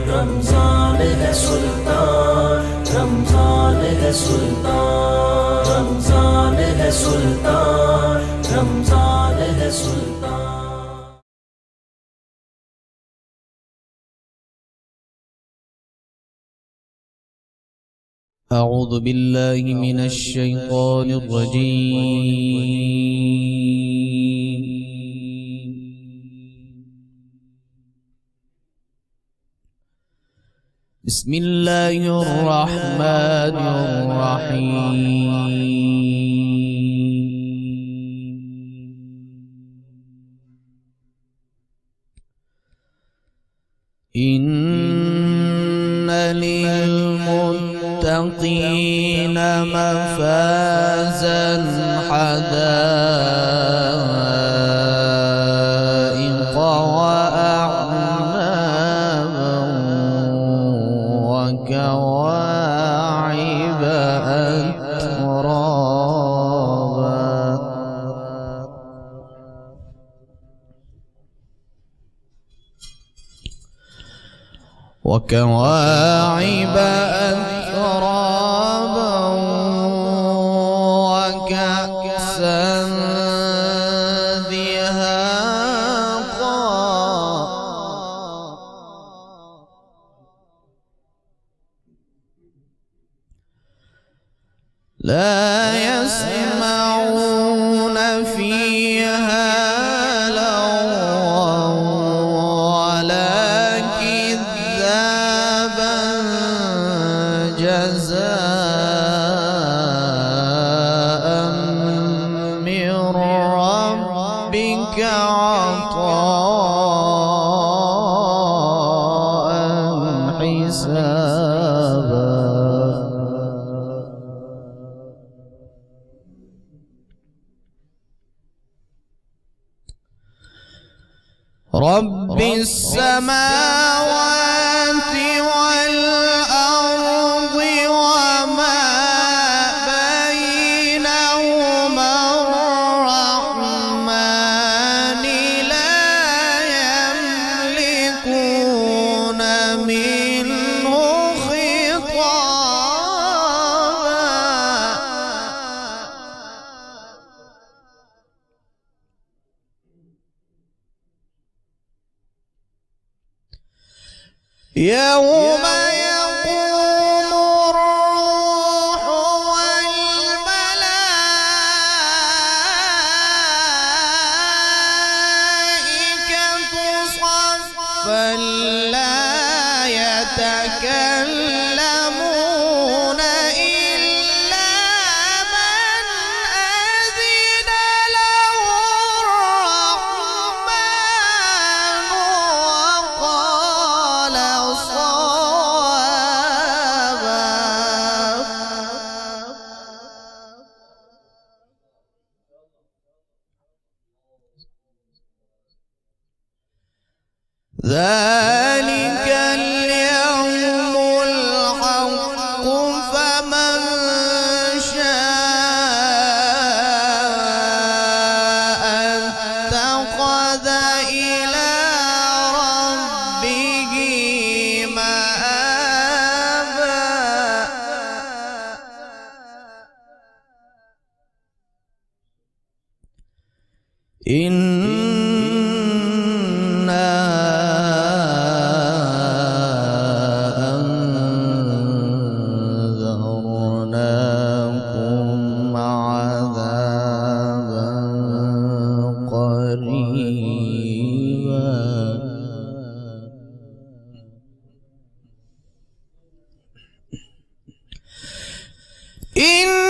رمضان ہے سلطان، رمضان ہے سلطان، رمضان ہے سلطان، رمضان ہے سلطان۔ أعوذ بالله من الشيطان الرجيم. بسم الله الرحمن الرحيم. إن للمتقين مفازا حدائق وأعنابا وكواعب أترابا. وكواعب أترابا وكأسا دهاقا. لا يسمعون فيها لغوا ولا كذابا جزاء من ربك عطاء حسابا. رب السماوات والأرض وما بينهما الرحمن لا يملكون منه خطابا. يوم يقوم الروح والملائكة صفا لا يتكلمون إلا من أذن له الرحمن وقال صوابا. ذلك اليوم الحق فمن شاء اتخذ إلى ربه مآبا. إنا أنذرناكم عذابا قريبا. إنا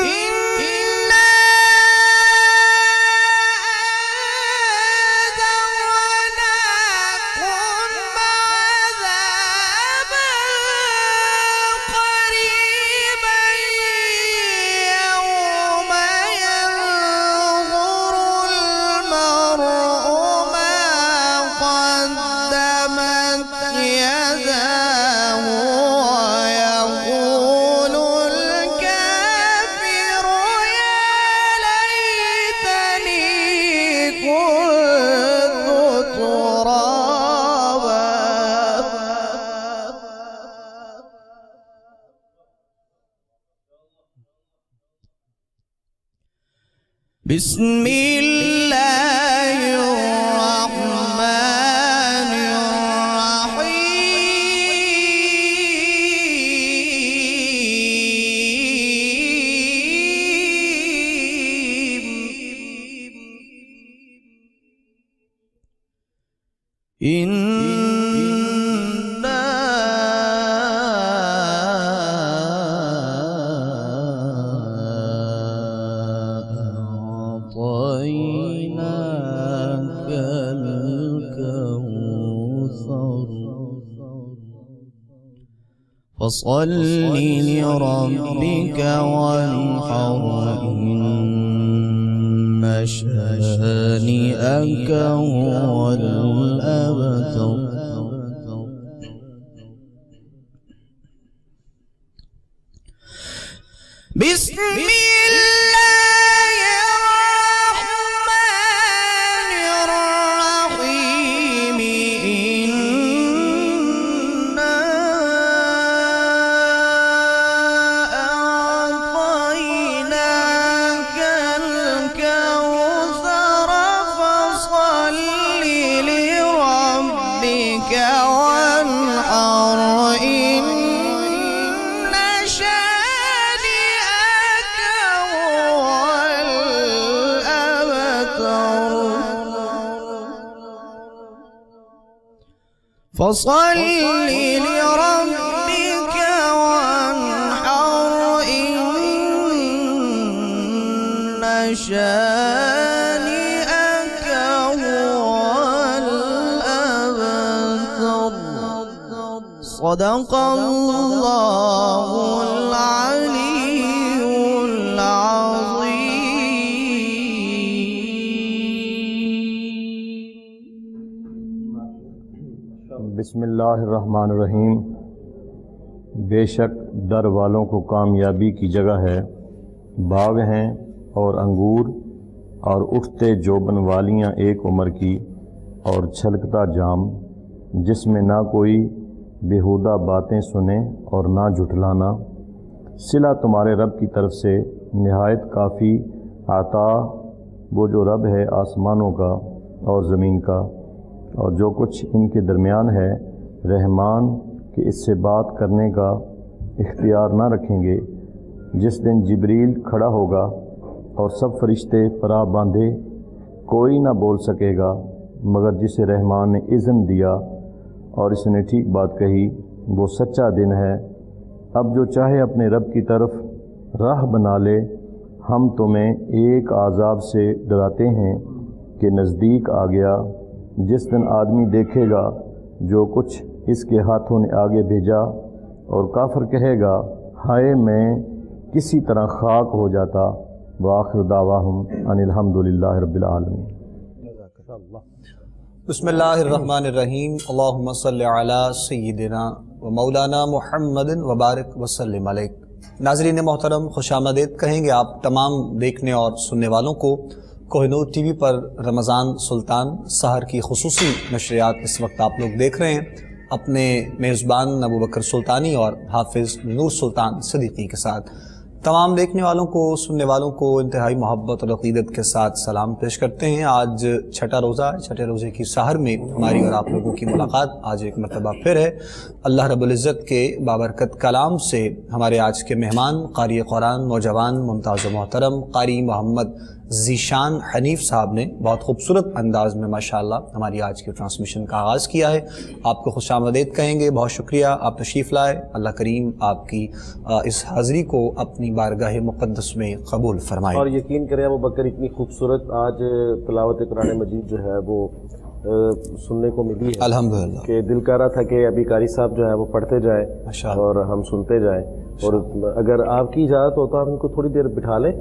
بسم اللہ الرحمن الرحیم فصل لربك وانحر إن شانئك هو الأبتر بسم الله الرحمن الرحيم إنا أعطيناك الكوثر فصل لربك وانحر إن شانئك هو الأبتر فصل لربك وانحر إن شانئك هو الأبتر صدق الله العلي العظيم بسم اللہ الرحمن الرحیم۔ بے شک در والوں کو کامیابی کی جگہ ہے، باغ ہیں اور انگور اور اٹھتے جوبن والیاں ایک عمر کی اور چھلکتا جام، جس میں نہ کوئی بیہودہ باتیں سنے اور نہ جھٹلانا۔ صلہ تمہارے رب کی طرف سے نہایت کافی عطا، وہ جو رب ہے آسمانوں کا اور زمین کا اور جو کچھ ان کے درمیان ہے، رحمان کہ اس سے بات کرنے کا اختیار نہ رکھیں گے۔ جس دن جبریل کھڑا ہوگا اور سب فرشتے پرا باندھے، کوئی نہ بول سکے گا مگر جسے رحمان نے اذن دیا اور اس نے ٹھیک بات کہی، وہ سچا دن ہے۔ اب جو چاہے اپنے رب کی طرف راہ بنا لے، ہم تمہیں ایک عذاب سے ڈراتے ہیں کہ نزدیک آ گیا۔ جس دن آدمی دیکھے گا جو کچھ اس کے ہاتھوں نے آگے بھیجا، اور کافر کہے گا ہائے میں کسی طرح خاک ہو جاتا۔ وآخر دعواہم ان الحمدللہ رب العالمین۔ بسم اللہ الرحمن الرحیم۔ اللہم صلی علی سیدنا و مولانا محمد وبارک وسلم علیہ۔ ناظرین محترم، خوش آمدید کہیں گے آپ تمام دیکھنے اور سننے والوں کو۔ کوہ نور ٹی وی پر رمضان سلطان سحر کی خصوصی نشریات اس وقت آپ لوگ دیکھ رہے ہیں اپنے میزبان ابوبکر سلطانی اور حافظ نور سلطان صدیقی کے ساتھ۔ تمام دیکھنے والوں کو، سننے والوں کو انتہائی محبت اور عقیدت کے ساتھ سلام پیش کرتے ہیں۔ آج چھٹا روزہ، چھٹے روزے کی سحر میں ہماری اور آپ لوگوں کی ملاقات آج ایک مرتبہ پھر ہے۔ اللہ رب العزت کے بابرکت کلام سے ہمارے آج کے مہمان قاری قرآن نوجوان ممتاز و محترم قاری محمد ذیشان حنیف صاحب نے بہت خوبصورت انداز میں ماشاءاللہ ہماری آج کی ٹرانسمیشن کا آغاز کیا ہے۔ آپ کو خوش آمدید کہیں گے، بہت شکریہ آپ تشریف لائے۔ اللہ کریم آپ کی اس حاضری کو اپنی بارگاہ مقدس میں قبول فرمائے۔ اور یقین کریں ابوبکر، اتنی خوبصورت آج تلاوت قرآن مجید جو ہے وہ سننے کو ملی ہے الحمدللہ کہ دل کر رہا تھا کہ ابھی قاری صاحب جو ہے وہ پڑھتے جائیں اور ہم سنتے جائیں، اور اگر آپ کی اجازت ہو تو ہم ان کو تھوڑی دیر بٹھا لیں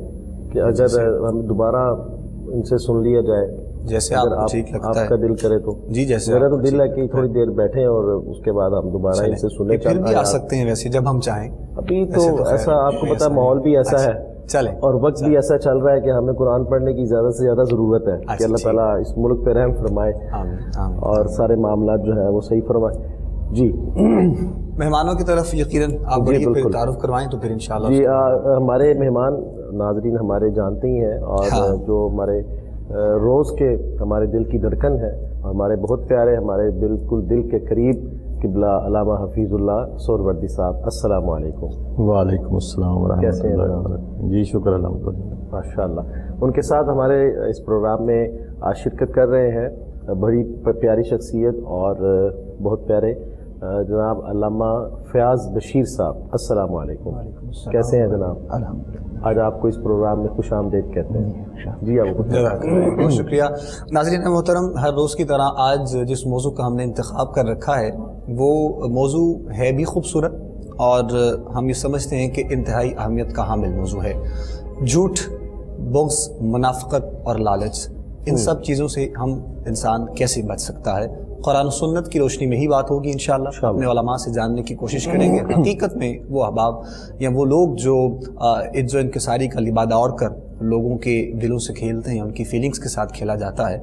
کہ اگر ہم دوبارہ ان سے سن لیا جائے، جیسے اگر آپ ٹھیک لگتا آپ ہے کا دل کرے تو۔ جی جیسے میرا تو دل ہے کہ تھوڑی دیر بیٹھیں اور اس کے بعد ہم دوبارہ ان سے سنیں۔ پھر بھی آ سکتے ہیں ویسے جب ہم چاہیں۔ ابھی تو ایسا آپ کو پتا ماحول بھی ایسا ہے چلیں، اور وقت بھی ایسا چل رہا ہے کہ ہمیں قرآن پڑھنے کی زیادہ سے زیادہ ضرورت ہے کہ اللہ تعالیٰ اس ملک پہ رحم فرمائے اور سارے معاملات جو ہیں وہ صحیح فرمائے۔ جی مہمانوں کی طرف یقیناً آپ جی، بڑی بالکل۔ تعارف کروائیں تو پھر انشاءاللہ جی ہمارے مہمان ناظرین ہمارے جانتے ہی ہیں، اور ہاں۔ جو ہمارے روز کے ہمارے دل کی دھڑکن ہے، ہمارے بہت پیارے، ہمارے بالکل دل کے قریب قبلہ علامہ حفیظ اللہ سہروردی صاحب، السلام علیکم۔ وعلیکم السلام ورحمۃ کیسے ہیں اللہ وبرکاتہ۔ جی شکر الحمد للہ۔ ماشاء اللہ۔ ان کے ساتھ ہمارے اس پروگرام میں آج شرکت کر رہے ہیں بڑی پیاری شخصیت اور بہت پیارے جناب علامہ فیاض بشیر صاحب، السلام علیکم۔ کیسے ہیں جناب؟ الحمدللہ۔ آج آپ کو اس پروگرام میں خوش آمدید کہتے ہیں۔ جی آپ کو بہت شکریہ۔ ناظرین محترم، ہر روز کی طرح آج جس موضوع کا ہم نے انتخاب کر رکھا ہے وہ موضوع ہے بھی خوبصورت، اور ہم یہ سمجھتے ہیں کہ انتہائی اہمیت کا حامل موضوع ہے۔ جھوٹ، بغض، منافقت اور لالچ، ان سب چیزوں سے ہم انسان کیسے بچ سکتا ہے؟ قرآن و سنت کی روشنی میں ہی بات ہوگی انشاءاللہ۔ اپنے علماء سے جاننے کی کوشش کریں گے حقیقت میں وہ احباب یا وہ لوگ جو عز و انکساری کا لبادہ اوڑھ کر لوگوں کے دلوں سے کھیلتے ہیں، ان کی فیلنگز کے ساتھ کھیلا جاتا ہے،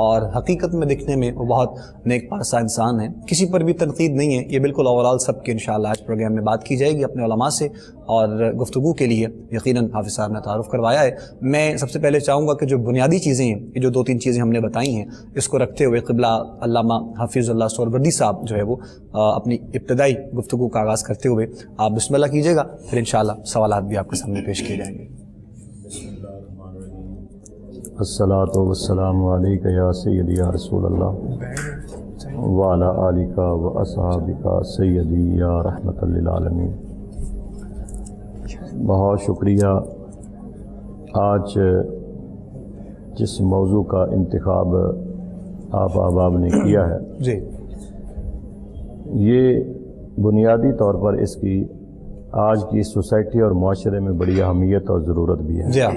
اور حقیقت میں دکھنے میں وہ بہت نیک پارسا انسان ہے، کسی پر بھی تنقید نہیں ہے۔ یہ بالکل اوورال سب کے انشاءاللہ آج پروگرام میں بات کی جائے گی اپنے علماء سے، اور گفتگو کے لیے یقیناً حافظ صاحب نے تعارف کروایا ہے۔ میں سب سے پہلے چاہوں گا کہ جو بنیادی چیزیں ہیں، یہ جو 2-3 چیزیں ہم نے بتائی ہیں، اس کو رکھتے ہوئے قبلہ علامہ حفیظ اللہ سہروردی صاحب جو ہے وہ اپنی ابتدائی گفتگو کا آغاز کرتے ہوئے آپ بسم اللہ کیجیے گا، پھر انشاءاللہ سوالات بھی آپ کے سامنے پیش کیے جائیں گے۔ الصلاۃ والسلام علیک یا سیدی یا رسول اللہ وعلی آلک و اصحابک سیدی یا رحمت للعالمین۔ بہت شکریہ۔ آج جس موضوع کا انتخاب آپ احباب نے کیا ہے، جی یہ بنیادی طور پر اس کی آج کی سوسائٹی اور معاشرے میں بڑی اہمیت اور ضرورت بھی ہے۔ جی ہاں،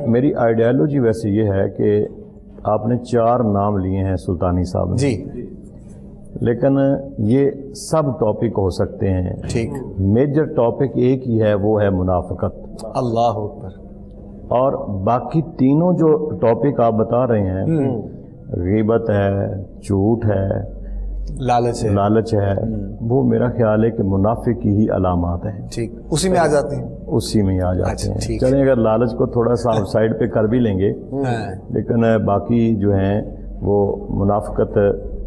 میری آئیڈیالوجی ویسے یہ ہے کہ آپ نے 4 نام لیے ہیں سلطانی صاحب نے، جی لیکن یہ سب ٹاپک ہو سکتے ہیں۔ ٹھیک، میجر ٹاپک ایک ہی ہے، وہ ہے منافقت، اللہ اکبر۔ اور باقی تینوں جو ٹاپک آپ بتا رہے ہیں، غیبت ہے، جھوٹ ہے، لالچ ہے، وہ میرا خیال ہے کہ منافق کی ہی علامات ہیں۔ ٹھیک، اسی میں آ جاتے ہیں۔ اسی میں آ جاتے اچھا، ہیں۔ ٹھیک۔ چلیں اگر لالچ کو تھوڑا سا آؤٹ سائڈ پہ کر بھی لیں گے، لیکن باقی جو ہیں وہ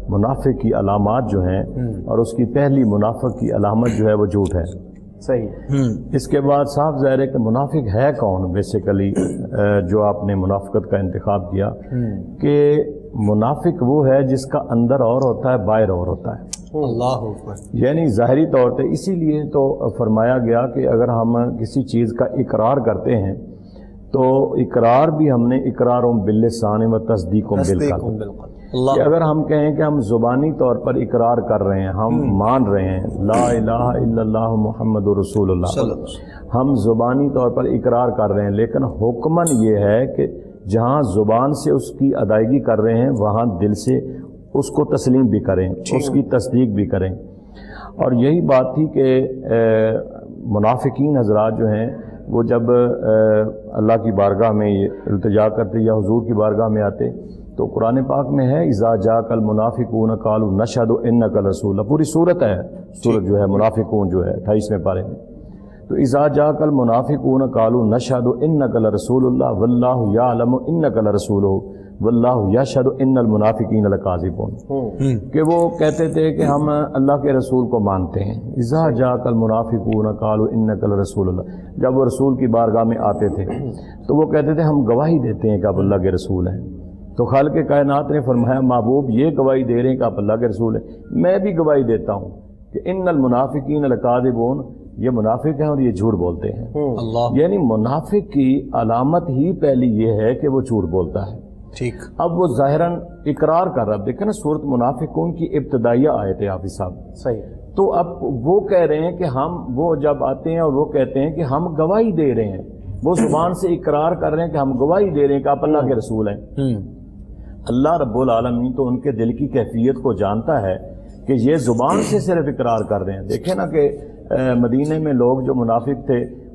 منافق کی علامات جو ہیں، اور اس کی پہلی منافق کی علامت جو ہے وہ جھوٹ ہے۔ صحیح۔ اس کے بعد صاف ظاہر ہے کہ منافق ہے کون، بیسیکلی جو آپ نے منافقت کا انتخاب کیا، کہ منافق وہ ہے جس کا اندر اور ہوتا ہے، باہر اور ہوتا ہے۔ اللہ اکبر۔ یعنی ظاہری طور پہ اسی لیے تو فرمایا گیا کہ اگر ہم کسی چیز کا اقرار کرتے ہیں تو اقرار بھی ہم نے اقرار باللسان و تصدیق بالقلب، کہ اگر ہم کہیں کہ ہم زبانی طور پر اقرار کر رہے ہیں، ہم مان رہے ہیں لا الہ الا اللہ محمد رسول اللہ، ہم زبانی طور پر اقرار کر رہے ہیں، لیکن حکماً یہ ہے کہ جہاں زبان سے اس کی ادائیگی کر رہے ہیں وہاں دل سے اس کو تسلیم بھی کریں، اس کی تصدیق بھی کریں۔ اور یہی بات تھی کہ منافقین حضرات جو ہیں وہ جب اللہ کی بارگاہ میں یہ التجا کرتے یا حضور کی بارگاہ میں آتے تو قرآن پاک میں ہے اذا جاءک المنافقون قالوا نشہد انک لرسول، پوری صورت ہے، صورت جو ہے منافقون جو ہے 28ویں پارے میں، تو اذا جاءک المنافقون قالوا نشہد انک لرسول اللہ واللہ یعلم انک لرسولہ واللہ یشہد ان المنافقین لکاذبون، کہ وہ کہتے تھے کہ ہم اللہ کے رسول کو مانتے ہیں۔ اذا جاءک المنافقون قالوا انک لرسول اللہ، جب وہ رسول کی بارگاہ میں آتے تھے تو وہ کہتے تھے ہم گواہی دیتے ہیں کہ آپ اللہ کے رسول ہیں۔ تو خالق کائنات نے فرمایا محبوب یہ گواہی دے رہے ہیں کہ آپ اللہ کے رسول ہیں، میں بھی گواہی دیتا ہوں کہ ان المنافقین لکاذبون، یہ منافق ہیں اور یہ جھوٹ بولتے ہیں۔ یعنی منافق کی علامت ہی پہلی یہ ہے کہ وہ جھوٹ بولتا ہے۔ ٹھیک، اب وہ ظاہراً اقرار کر رہا، دیکھیں نا سورۃ منافقون کی ابتدائیہ آیت ہے حافظ صاحب، صحیح۔ تو اب وہ کہہ رہے ہیں کہ وہ جب آتے ہیں اور وہ کہتے ہیں کہ ہم گواہی دے رہے ہیں، وہ زبان سے اقرار کر رہے ہیں کہ ہم گواہی دے رہے ہیں کہ آپ اللہ کے رسول ہیں۔ اللہ رب العالمین تو ان کے دل کی کیفیت کو جانتا ہے کہ یہ زبان سے صرف اقرار کر رہے ہیں۔ دیکھیں نا کہ مدینے میں لوگ جو منافق تھے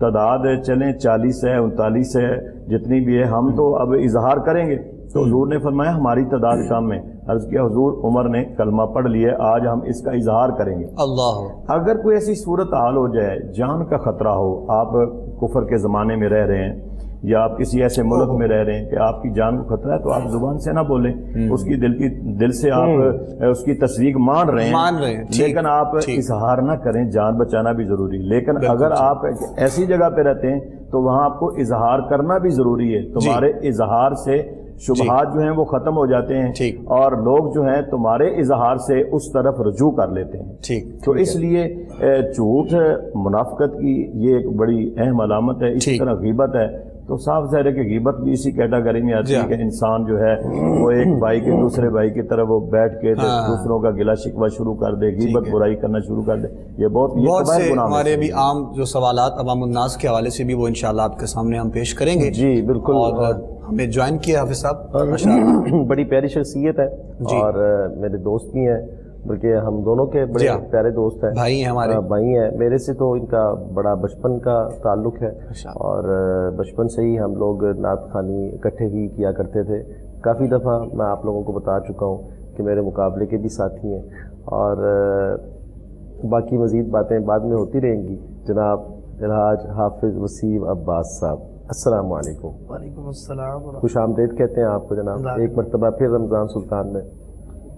تعداد چلیں 40 ہے 39 ہے جتنی بھی ہے ہم تو اب اظہار کریں گے، تو حضور نے فرمایا ہماری تعداد کم ہے. عرض کیا حضور عمر نے کلمہ پڑھ لیا، آج ہم اس کا اظہار کریں گے. اللہ. اگر کوئی ایسی صورت حال ہو جائے جان کا خطرہ ہو، آپ کفر کے زمانے میں رہ رہے ہیں یا آپ کسی ایسے ملک میں رہ رہے ہیں کہ آپ کی جان کو خطرہ ہے، تو آپ زبان سے نہ بولیں، اس کی دل سے آپ اس کی تصدیق مان رہے ہیں، لیکن آپ اظہار نہ کریں. جان بچانا بھی ضروری، لیکن اگر آپ ایسی جگہ پہ رہتے ہیں تو وہاں آپ کو اظہار کرنا بھی ضروری ہے. تمہارے اظہار سے شبہات جو ہیں وہ ختم ہو جاتے ہیں اور لوگ جو ہیں تمہارے اظہار سے اس طرف رجوع کر لیتے ہیں. تو اس لیے جھوٹ منافقت کی یہ ایک بڑی اہم علامت ہے. اسی طرح غیبت ہے تو صاف ظاہر ہے کہ غیبت بھی اسی کیٹاگری میں آتی ہے کہ انسان جو ہے وہ ایک بھائی کے دوسرے بھائی کی طرف وہ بیٹھ کے دوسروں کا گلہ شکوہ شروع کر دے، غیبت برائی کرنا شروع کر دے. یہ بہت سے ہمارے بھی عام جو سوالات عوام الناس کے حوالے سے بھی وہ انشاءاللہ آپ کے سامنے ہم پیش کریں گے. جی بالکل. اور ہمیں جوائن کیا حافظ صاحب، بڑی پیاری شخصیت ہے اور میرے دوست بھی ہیں، بلکہ ہم دونوں کے بڑے پیارے دوست ہیں، بھائی ہیں ہمارے. بھائی ہیں میرے سے. تو ان کا بڑا بچپن کا تعلق ہے اور بچپن سے ہی ہم لوگ نعت خوانی اکٹھے ہی کیا کرتے تھے. کافی دفعہ میں آپ لوگوں کو بتا چکا ہوں کہ میرے مقابلے کے بھی ساتھی ہیں اور باقی مزید باتیں بعد میں ہوتی رہیں گی. جناب الحاج حافظ وسیم عباس صاحب، السلام علیکم. وعلیکم السلام. خوش آمدید کہتے ہیں آپ کو جناب ایک مرتبہ پھر رمضان سلطان میں.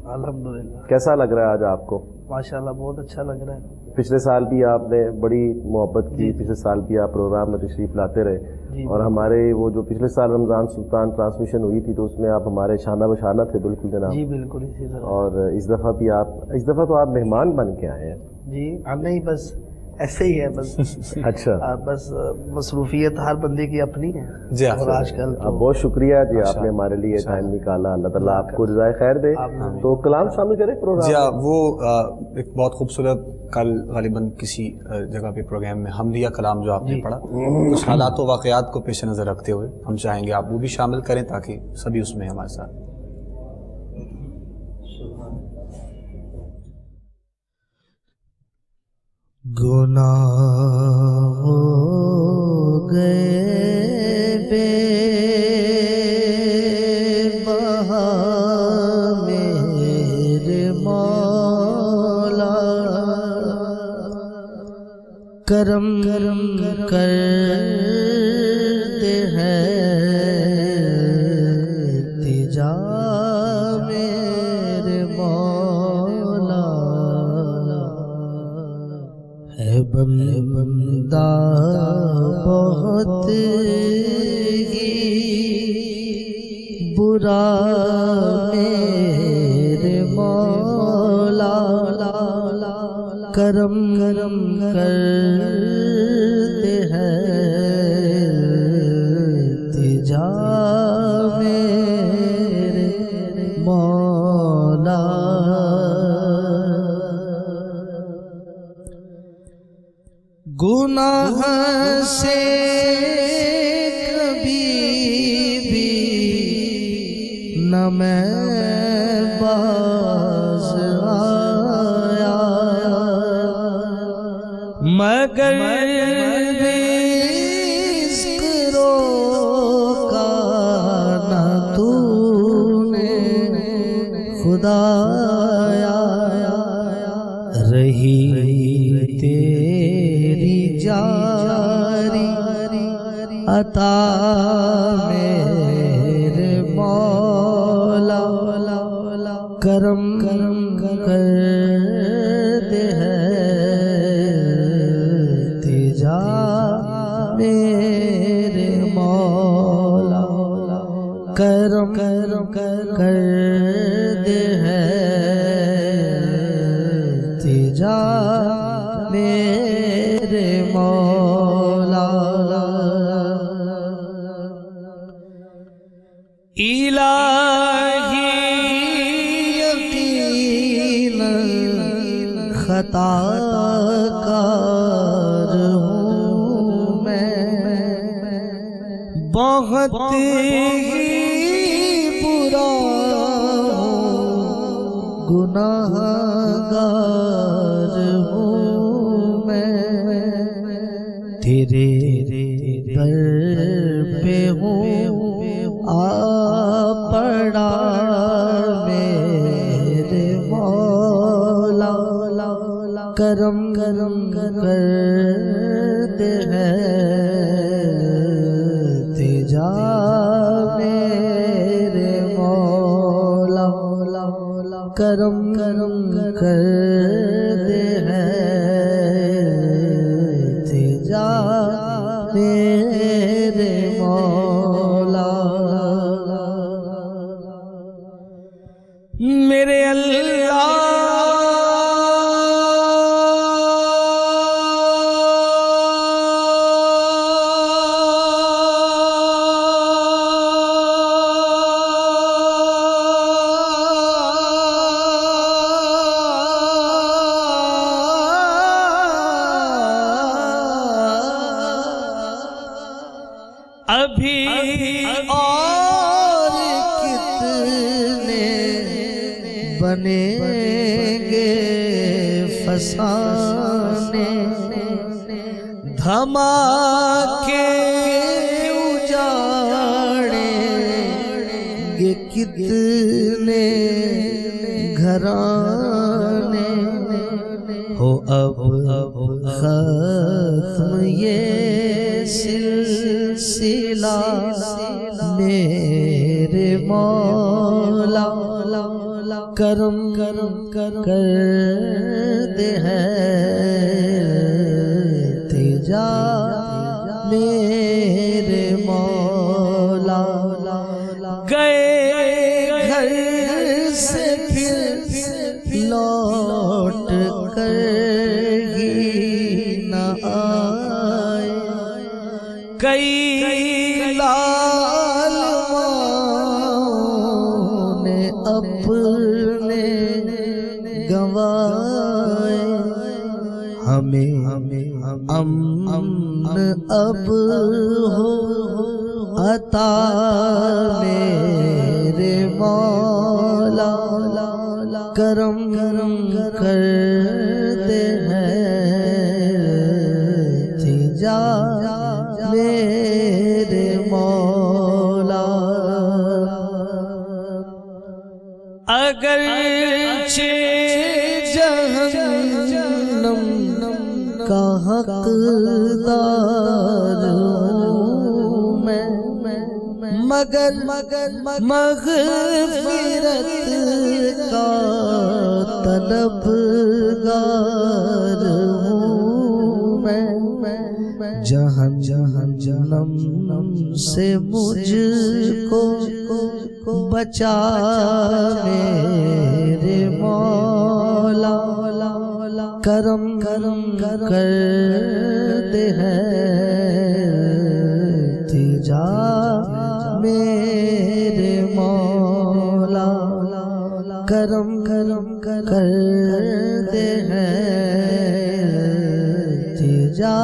الحمدللہ. کیسا لگ رہا ہے آج آپ کو؟ ماشاءاللہ بہت اچھا لگ رہا ہے. پچھلے سال بھی آپ نے بڑی محبت کی، پچھلے سال بھی آپ پروگرام میں تشریف لاتے رہے اور ہمارے وہ جو پچھلے سال رمضان سلطان ٹرانسمیشن ہوئی تھی تو اس میں آپ ہمارے شانہ بشانہ تھے. بالکل جناب. جی بالکل اسی طرح. اور اس دفعہ بھی اس دفعہ تو آپ مہمان بن کے آئے ہیں. جی نہیں بس ایسے ہی ہے بس. اچھا. بس مصروفیت ہر بندے کی اپنی ہے. جی اور آج کل بہت شکریہ جی آپ نے ہمارے لیے ٹائم نکالا. اللہ تعالیٰ آپ کو جزائے خیر دے. تو کلام شامل کریں پروگرام. جی وہ ایک بہت خوبصورت کل غالباً کسی جگہ پہ پروگرام میں حمدیہ کلام جو آپ نے پڑھا، کچھ حالات و واقعات کو پیش نظر رکھتے ہوئے ہم چاہیں گے آپ وہ بھی شامل کریں تاکہ سبھی اس میں ہمارے ساتھ. گناہ ہو گئے بے بہا میرے مولا، کرم کر دے ہے تجا میرے مولا. ہے بندہ بہت ہی برا میرے مولا، کرم کر دے ہے تجا میرے مولا. گناہ سے کبھی بھی نہ میں باز آیا، مگر رزق روکا نہ تو نے خدایا. رہی جاری عطا میرے مولا، کرم کر دے ہے تجا میرے مولا، کرم کر دے ہے تجا میرے مولا. الہی یقینا خطا کار ہوں میں، بہت ہی برا ہوں، گناہ گار ہوں میں. تیرے در پہ ہوں آ پڑا میرے مولا، کرم کرتے ہیں تجا میرے مولا، کرم کرتے ہیں تجا میرے مولا۔ میرے اللہ ابھی اور کتنے بنیں گے فسانے، دھماکے اجاڑیں گے کتنے گھرانے، ہو اب ختم یہ سلسلہ میرے مولا، کرم کرتے ہیں تجا میرے مولا۔ گئے گھر سے پھر لوٹ کر ہی نہ آئے، کئی لال ماں نے اپنے گنوائے، ہمیں امن اب ہو عطا میرے مولا، کرم کرتے ہیں تجا میرے مولا۔ اگرچہ جہنم کا حقدار ہوں میں، مگر مغفرت کا طلبگار ہوں میں، جہنم سے مجھ کو بچا میرے مولا، کرم کرتے ہیں تجا میرے مولا، کرم کرتے ہیں تجا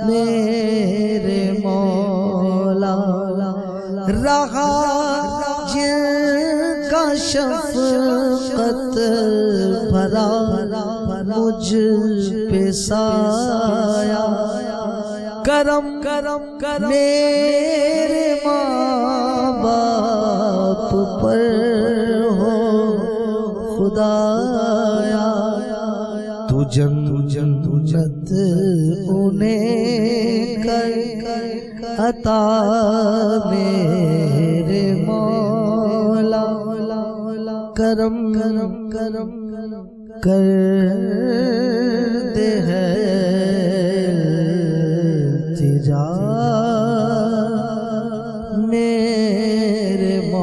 میرے مولا۔ رہا جن کا شفقت بھرا مجھ پہ سایہ، کرم میرے ماں باپ پر ہو خدایا، تو جنت انہیں کر عطا میرے مولا، کرم کرتے ہیں تجا میرے مولا۔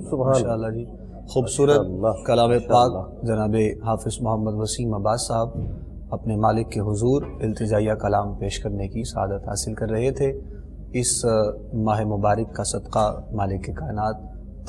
سبحان اللہ جی، خوبصورت کلام پاک جناب حافظ محمد وسیم عباس صاحب اپنے مالک کے حضور التجائیہ کلام پیش کرنے کی سعادت حاصل کر رہے تھے۔ اس ماہ مبارک کا صدقہ مالک کائنات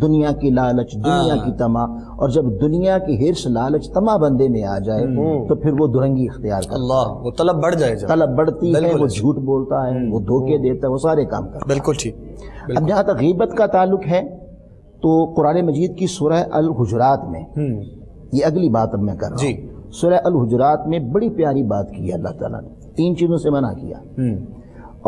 دنیا کی لالچ، دنیا کی تما، اور جب دنیا کی ہرس لالچ تما بندے میں آ جائے تو پھر وہ درنگی اختیار کرتا ہے، اللہ، وہ طلب بڑھ جائے، طلب بڑھتی ہے، وہ جھوٹ بولتا ہے، وہ دھوکے دیتا ہے، وہ سارے کام کرتا ہے۔ بالکل ٹھیک۔ اب جہاں تک غیبت کا تعلق ہے تو قرآن مجید کی سورہ الحجرات میں، یہ اگلی بات اب میں کر رہا ہوں، سورہ الحجرات میں بڑی پیاری بات کی ہے اللہ تعالیٰ نے، 3 چیزوں سے منع کیا،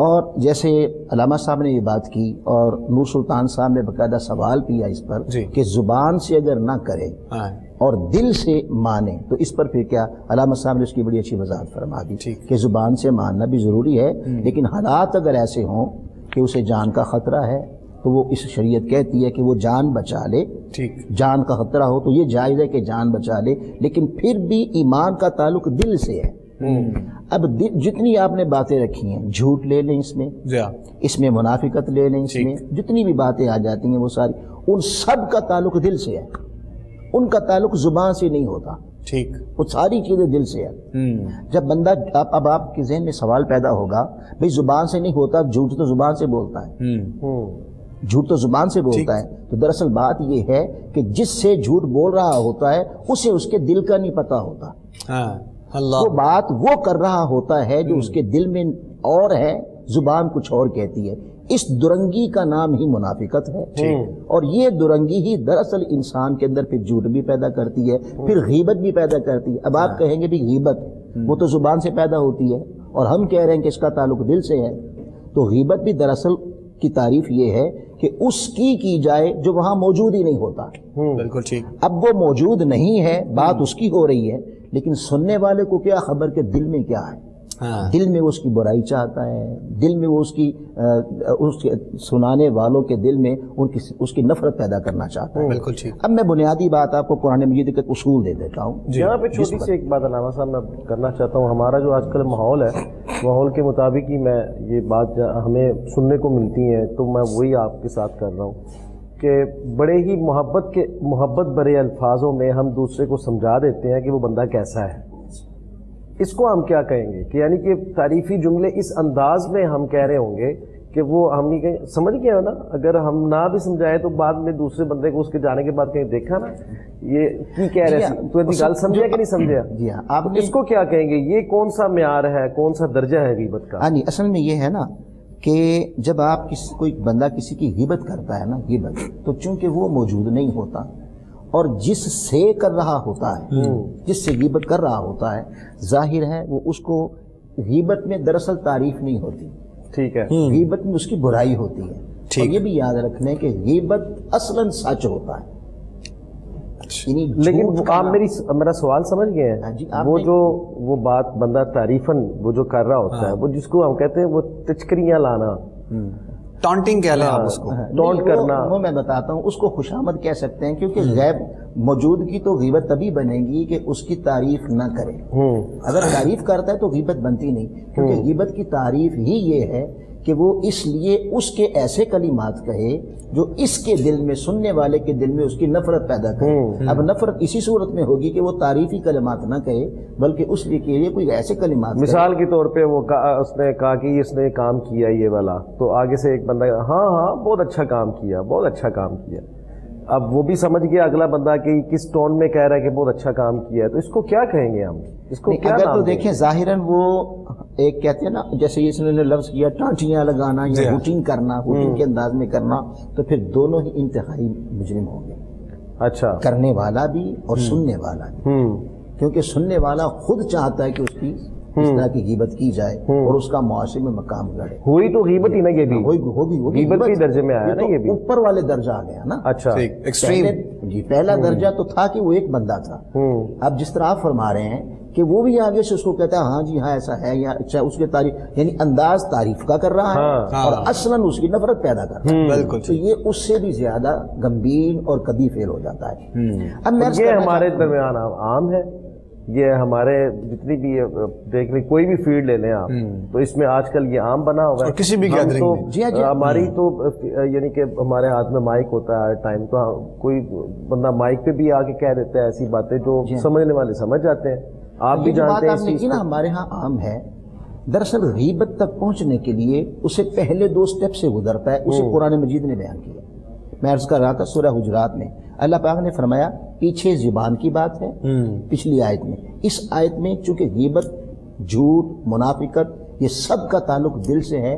اور جیسے علامہ صاحب نے یہ بات کی اور نور سلطان صاحب نے باقاعدہ سوال کیا اس پر کہ زبان سے اگر نہ کرے اور دل سے مانے تو اس پر پھر کیا؟ علامہ صاحب نے اس کی بڑی اچھی وضاحت فرما دی کہ زبان سے ماننا بھی ضروری ہے، لیکن حالات اگر ایسے ہوں کہ اسے جان کا خطرہ ہے تو وہ اس شریعت کہتی ہے کہ وہ جان بچا لے، جان کا خطرہ ہو تو یہ جائز ہے کہ جان بچا لے، لیکن پھر بھی ایمان کا تعلق دل سے ہے۔ اب جتنی آپ نے باتیں رکھی ہیں، جھوٹ لے لیں اس میں منافقت لے لیں، اس میں جتنی بھی باتیں آ جاتی ہیں وہ ساری، ان سب کا تعلق دل سے ہے، ان کا تعلق زبان سے نہیں ہوتا، ٹھیک، وہ ساری چیزیں دل سے ہے۔ جب بندہ اب آپ کے ذہن میں سوال پیدا ہوگا، بھئی زبان سے نہیں ہوتا، جھوٹ تو زبان سے بولتا ہے، جھوٹ تو زبان سے بولتا ہے، تو دراصل بات یہ ہے کہ جس سے جھوٹ بول رہا ہوتا ہے اسے اس کے دل کا نہیں پتا ہوتا، وہ بات وہ کر رہا ہوتا ہے جو اس کے دل میں اور ہے، زبان کچھ اور کہتی ہے۔ اس درنگی کا نام ہی منافقت ہے، اور یہ درنگی ہی دراصل انسان کے اندر پھر جھوٹ بھی پیدا کرتی ہے، پھر غیبت بھی پیدا کرتی ہے۔ اب آپ کہیں گے بھی غیبت وہ تو زبان سے پیدا ہوتی ہے اور ہم کہہ رہے ہیں کہ اس کا تعلق دل سے ہے، تو غیبت بھی دراصل کی تعریف یہ ہے کہ اس کی جائے جو وہاں موجود ہی نہیں ہوتا۔ بالکل ٹھیک۔ اب وہ موجود نہیں ہے، بات اس کی ہو رہی ہے، لیکن سننے والے کو کیا خبر کہ دل میں کیا ہے، دل میں وہ اس کی برائی چاہتا ہے، دل میں وہ اس کے سنانے والوں کے دل میں اس کی نفرت پیدا کرنا چاہتا ہے۔ بالکل ٹھیک۔ اب میں بنیادی بات آپ کو قرآن مجید کا اصول دے دیتا ہوں، یہاں پہ چھوٹی سی ایک بات علامہ صاحب میں کرنا چاہتا ہوں۔ ہمارا جو آج کل ماحول ہے، ماحول کے مطابق ہی میں یہ بات ہمیں سننے کو ملتی ہیں، تو میں وہی آپ کے ساتھ کر رہا ہوں کہ بڑے ہی محبت بھرے الفاظوں میں ہم دوسرے کو سمجھا دیتے ہیں کہ وہ بندہ کیسا ہے۔ اس کو ہم کیا کہیں گے کہ یعنی کہ تعریفی جملے اس انداز میں ہم کہہ رہے ہوں گے کہ وہ ہم نہیں کہیں، سمجھ گئے ہو نا؟ اگر ہم نہ بھی سمجھائے تو بعد میں دوسرے بندے کو اس کے جانے کے بعد کہیں دیکھا نا یہ کی کہہ رہے ہیں، تو یہ گل سمجھا کہ نہیں سمجھا؟ جی ہاں، آپ اس کو کیا کہیں گے؟ یہ کون سا معیار ہے، کون سا درجہ ہے غیبت کا؟ نہیں، اصل میں یہ ہے نا کہ جب آپ کوئی بندہ کسی کی غیبت کرتا ہے نا، غیبت تو چونکہ وہ موجود نہیں ہوتا اور جس سے کر رہا ہوتا ہے، جس سے غیبت کر رہا ہوتا ہے، ظاہر ہے وہ اس کو غیبت میں دراصل تعریف نہیں ہوتی، ٹھیک ہے، غیبت میں اس کی برائی ہوتی ہے۔ اور یہ بھی یاد رکھنا کہ غیبت اصلاً سچ ہوتا ہے، لیکن آپ میرا سوال سمجھ گئے ہیں؟ وہ بات بندہ تعریفاً وہ جو کر رہا ہوتا ہے، وہ جس کو ہم کہتے ہیں وہ تچکریاں لانا، ٹانٹنگ کہہ لیں آپ اس کو، ٹونٹ کرنا، وہ میں بتاتا ہوں، اس کو خوشامد کہہ سکتے ہیں، کیونکہ غیب موجودگی تو غیبت تبھی بنے گی کہ اس کی تعریف نہ کرے۔ اگر تعریف کرتا ہے تو غیبت بنتی نہیں، کیونکہ غیبت کی تعریف ہی یہ ہے کہ وہ اس لیے اس کے ایسے کلمات کہے جو اس کے دل میں، سننے والے کے دل میں اس کی نفرت پیدا کرے۔ اب نفرت اسی صورت میں ہوگی کہ وہ تعریفی کلمات نہ کہے، بلکہ اس لیے کہ کوئی ایسے کلمات، مثال کے طور پہ وہ اس نے کہا کہ اس نے کام کیا یہ والا، تو آگے سے ایک بندہ ہاں بہت اچھا کام کیا، بہت اچھا کام کیا، اب وہ بھی سمجھ گیا اگلا بندہ کہ کس ٹون میں کہہ رہا ہے کہ بہت اچھا کام کیا ہے، تو اس کو کیا کہیں گے ہم؟ اس کو کیا اگر تو دیکھیں ظاہراً وہ ایک کہتے ہیں نا، جیسے اس نے لفظ کیا ٹانٹیاں لگانا یا ہوٹنگ کرنا، ہوٹنگ کے انداز میں کرنا، تو پھر دونوں ہی انتہائی مجرم ہوں گے، اچھا، کرنے والا بھی اور سننے والا بھی، کیونکہ سننے والا خود چاہتا ہے کہ اس کی اس طرح کی غیبت کی جائے اور اس کا معاشرے میں مقام گڑے۔ ہوئی تو غیبت ہی نا، یہ بھی ہوگی غیبت کے درجے میں آیا نا، یہ بھی اوپر والے درجہ آ گیا نا۔ اچھا، جی، پہلا درجہ تو تھا کہ وہ ایک بندہ تھا، اب جس طرح آپ فرما رہے ہیں کہ وہ بھی آگے سے اس کو کہتا ہے ہاں جی ہاں ایسا ہے، یا اچھا اس کے تعریف، یعنی انداز تعریف کا کر رہا ہے اور اصلاً اس کی نفرت پیدا کر رہا ہے، بالکل، تو یہ اس سے بھی زیادہ گمبھیر اور کبھی فیل ہو جاتا ہے۔ اب یہ ہمارے درمیان عام ہے، یہ ہمارے جتنی بھی دیکھ لیں، کوئی بھی فیلڈ لے لیں آپ، تو اس میں آج کل یہ عام بنا ہوا ہے، کسی بھی گیدرنگ میں ہماری تو یعنی کہ ہمارے ہاتھ میں مائک ہوتا ہے ہر ٹائم، تو کوئی بندہ مائک پہ بھی آ کے کہہ دیتا ہے ایسی باتیں جو سمجھنے والے سمجھ جاتے ہیں، آپ بھی جانتے ہیں۔ لیکن ہمارے ہاں عام ہے، دراصل غیبت تک پہنچنے کے لیے اسے پہلے 2 سٹیپ سے گزرتا ہے، اسے قرآن مجید نے بیان کیا۔ میں عرض کر رہا تھا سورہ حجرات میں اللہ پاک نے فرمایا پیچھے زبان کی بات ہے پچھلی آیت میں، اس آیت میں چونکہ غیبت، جھوٹ، منافقت یہ سب کا تعلق دل سے ہے،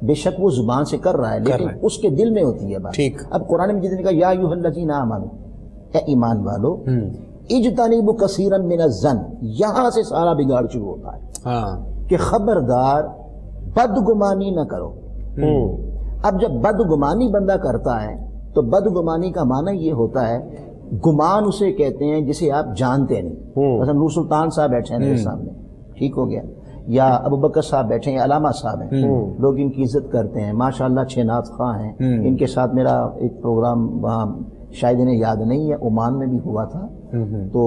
بے شک وہ زبان سے کر رہا ہے لیکن اس کے دل میں ہوتی ہے بات۔ ٹھیک۔ اب قرآن میں جتنے کہا یا ایھا الذین آمنوا، اے ایمان والو، اجتنبوا کثیرا من الظن، یہاں سے سارا بگاڑ شروع ہوتا ہے کہ خبردار بدگمانی نہ کرو۔ اب جب بدگمانی بندہ کرتا ہے تو بدگمانی کا معنی یہ ہوتا ہے، گمان اسے کہتے ہیں جسے آپ جانتے نہیں، مثلا نور سلطان صاحب بیٹھے ہیں میرے سامنے، ٹھیک ہو گیا، یا ابو بکر صاحب بیٹھے ہیں، یا علامہ صاحب ہیں، لوگ ان کی عزت کرتے ہیں، ماشاءاللہ اچھے نعت خواں ہیں، ان کے ساتھ میرا ایک پروگرام وہاں شاید انہیں یاد نہیں ہے عمان میں بھی ہوا تھا، تو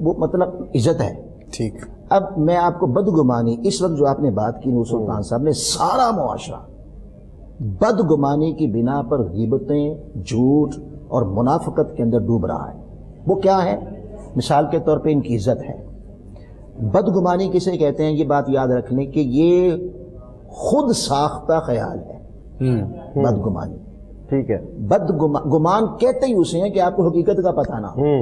وہ مطلب عزت ہے۔ ٹھیک۔ اب میں آپ کو بدگمانی، اس وقت جو آپ نے بات کی نور سلطان صاحب نے، سارا معاشرہ بدگمانی کی بنا پر غیبتیں، جھوٹ اور منافقت کے اندر ڈوب رہا ہے۔ وہ کیا ہے؟ مثال کے طور پہ ان کی عزت ہے۔ بدگمانی کسے کہتے ہیں؟ یہ بات یاد رکھ لیں کہ یہ خود ساختہ خیال ہے بدگمانی، ٹھیک ہے۔ گمان کہتے ہی اسے ہیں کہ آپ کو حقیقت کا پتہ نہ ہو۔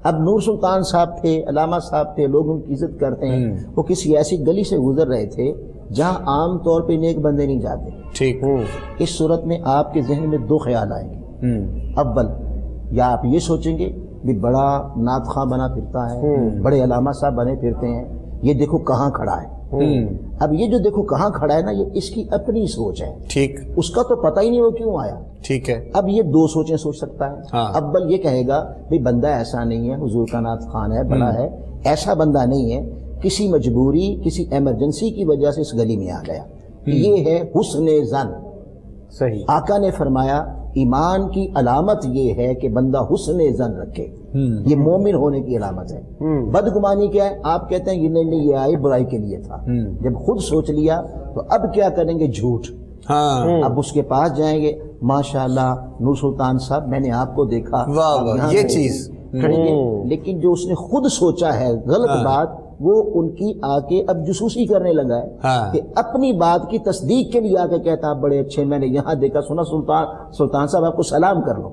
اب نور سلطان صاحب تھے، علامہ صاحب تھے، لوگ ان کی عزت کرتے ہیں، وہ کسی ایسی گلی سے گزر رہے تھے جہاں عام طور پہ نیک بندے نہیں جاتے۔ ٹھیک۔ اس صورت میں آپ کے ذہن میں دو خیال آئیں گے، اول یا آپ یہ سوچیں گے بھی بڑا نعت خواں بنا پھرتا ہے، بڑے علامہ صاحب بنے پھرتے ہیں، یہ دیکھو کہاں کھڑا ہے۔ اب یہ جو دیکھو کہاں کھڑا ہے نا، یہ اس کی اپنی سوچ ہے، ٹھیک، اس کا تو پتہ ہی نہیں وہ کیوں آیا۔ ٹھیک ہے۔ اب یہ دو سوچیں سوچ سکتا ہے، اول یہ کہے گا بھی بندہ ایسا نہیں ہے، حضور کا نعت خان ہے، بڑا ہے، ایسا بندہ نہیں ہے، کسی مجبوری، کسی ایمرجنسی کی وجہ سے اس گلی میں آ گیا۔ یہ ہے حسن ظن۔ صحیح۔ آقا نے فرمایا ایمان کی علامت یہ ہے کہ بندہ حسن ظن رکھے، یہ مومن ہونے کی علامت ہے۔ بدگمانی کیا ہے؟ آپ کہتے ہیں نہیں یہ آئی برائی کے لیے تھا، جب خود سوچ لیا تو اب کیا کریں گے؟ جھوٹ۔ اب اس کے پاس جائیں گے، ماشاءاللہ نور سلطان صاحب میں نے آپ کو دیکھا، یہ چیز کھڑیں گے، لیکن جو اس نے خود سوچا ہے غلط بات، وہ ان کی آ کے اب جسوسی کرنے لگا ہے کہ اپنی بات کی تصدیق کے لیے آ کے کہتا آپ بڑے اچھے، میں نے یہاں دیکھا سنا، سلطان صاحب آپ کو سلام کر لو۔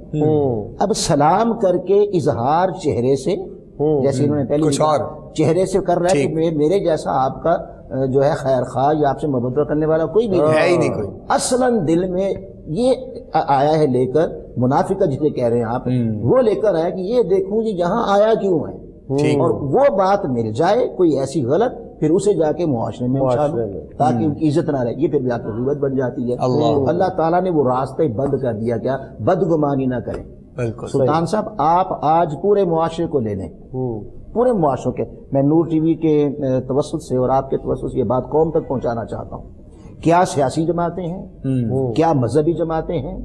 اب سلام کر کے اظہار چہرے سے، جیسے انہوں نے پہلے کچھ اور چہرے سے کر رہا ہے کہ میرے جیسا آپ کا جو ہے خیر خواہ یا آپ سے محبت کرنے والا کوئی بھی ہے ہی نہیں کوئی، اصلاً دل میں یہ آیا ہے لے کر، منافقت جسے کہہ رہے ہیں آپ، وہ لے کر آیا کہ یہ دیکھوں یہ یہاں آیا کیوں ہے، اور وہ بات مل جائے کوئی ایسی غلط، پھر اسے جا کے معاشرے میں تاکہ ان کی عزت نہ رہے، یہ پھر جا کے غیبت بن جاتی ہے۔ اللہ تعالیٰ نے وہ راستہ بند کر دیا، کیا؟ بدگمانی نہ کریں۔ سلطان صاحب آپ آج پورے معاشرے کو لے لیں، پورے معاشرے کے، میں نور ٹی وی کے توسط سے اور آپ کے توسط سے یہ بات قوم تک پہنچانا چاہتا ہوں، کیا سیاسی جماعتیں ہیں، کیا مذہبی جماعتیں ہیں،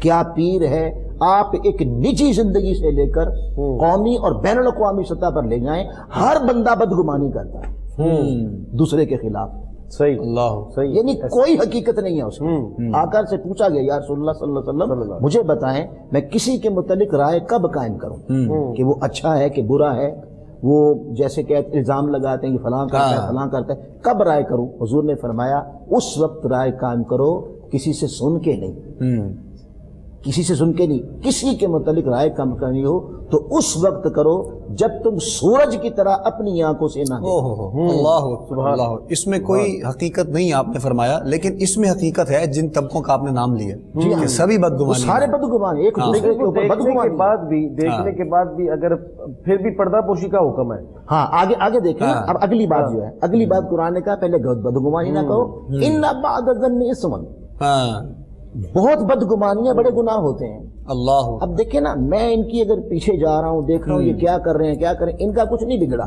کیا پیر ہے، آپ ایک نجی زندگی سے لے کر قومی اور بین الاقوامی سطح پر لے جائیں، ہر بندہ بدگمانی کرتا ہے دوسرے کے خلاف۔ صحیح، اللہ صحیح، یعنی کوئی حقیقت نہیں ہے اس میں۔ آقا سے پوچھا گیا یا رسول اللہ صلی اللہ علیہ وسلم مجھے بتائیں میں کسی کے متعلق رائے کب قائم کروں کہ وہ اچھا ہے کہ برا ہے، وہ جیسے کہ الزام لگاتے ہیں کہ فلاں کرتا ہے فلاں کرتا ہے، کب رائے کروں؟ حضور نے فرمایا اس وقت رائے قائم کرو کسی سے سن کے نہیں، کسی سے سن کے نہیں، کسی کے متعلق رائے کم کرنی ہو تو اس وقت کرو جب تم سورج کی طرح اپنی آنکھوں سے نہ دیکھو۔ اللہ، اس میں کوئی حقیقت نہیں آپ نے فرمایا، لیکن اس میں حقیقت ہے جن طبقوں کا آپ نے نام لیا کہ سبھی بدگمان، سارے بدگمان، ایک دوسرے کے اوپر بدگمانی کے بعد بھی، دیکھنے کے بعد بھی اگر پھر بھی پردہ پوشی کا حکم ہے۔ ہاں آگے دیکھیں اب اگلی بات جو ہے، اگلی بات قرآن نے کہا پہلے بدگمانی نہ کرو، ان بعد الظن اثم، بہت بدگمانیاں بڑے گناہ ہوتے ہیں۔ اللہ، اب دیکھیں نا، میں ان کی اگر پیچھے جا رہا ہوں، دیکھ رہا ہوں یہ کیا کر رہے ہیں کیا کریں، ان کا کچھ نہیں بگڑا،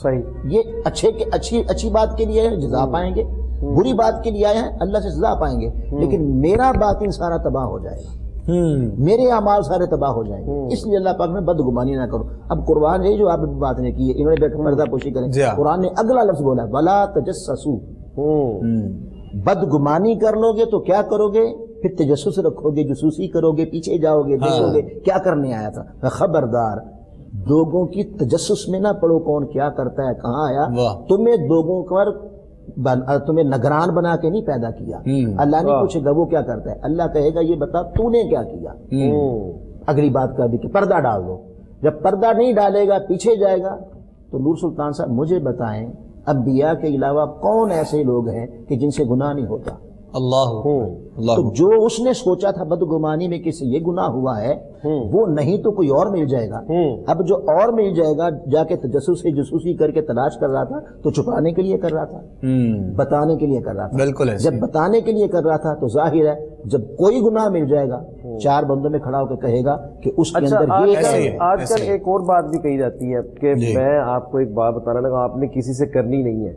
صحیح، یہ اچھی بات کے لیے جزا پائیں گے، بری بات کے لیے آئے ہیں اللہ سے سزا پائیں گے، لیکن میرا باطن سارا تباہ ہو جائے گا، میرے اعمال سارے تباہ ہو جائیں گے، اس لیے اللہ پاک میں بدگمانی نہ کرو۔ اب قرآن یہ جو آپ بات نے کی ہے، انہوں نے پردہ پوشی کریں، قرآن نے اگلا لفظ بولا وَلَا تَجَسَّسُوا، بدگمانی کر لو گے تو کیا کرو گے؟ پھر تجسس رکھو گے، جسوسی کرو گے، پیچھے جاؤ گے، دیکھو گے کیا کرنے آیا تھا۔ خبردار لوگوں کی تجسس میں نہ پڑو، کون کیا کرتا ہے، کہاں آیا، تمہیں لوگوں پر تمہیں نگران بنا کے نہیں پیدا کیا. اللہ نہیں پوچھے گا وہ کیا کرتا ہے, اللہ کہے گا یہ بتا تو نے کیا کیا. اگلی بات کر دی کہ پردہ ڈال دو. جب پردہ نہیں ڈالے گا, پیچھے جائے گا, تو نور سلطان صاحب مجھے بتائیں انبیاء کے علاوہ کون ایسے لوگ ہیں کہ جن سے گناہ نہیں ہوتا؟ اللہ تو جو اس نے سوچا تھا بدگمانی میں کسی یہ گناہ ہوا ہے, وہ نہیں تو کوئی اور مل جائے گا. اب جو اور مل جائے گا جا کے جسوسی کر کے تلاش کر رہا تھا تو چھپانے کے لیے کر رہا تھا, بتانے کے لیے کر رہا تھا. بالکل. جب بتانے کے لیے کر رہا تھا تو ظاہر ہے جب کوئی گناہ مل جائے گا 4 بندوں میں کھڑا ہو کے کہے گا کہ اس کے اندر یہ ہے. آج کل ایک اور بات بھی کہی جاتی ہے کہ میں آپ کو ایک بات بتانا لگا, آپ نے کسی سے کرنی نہیں ہے.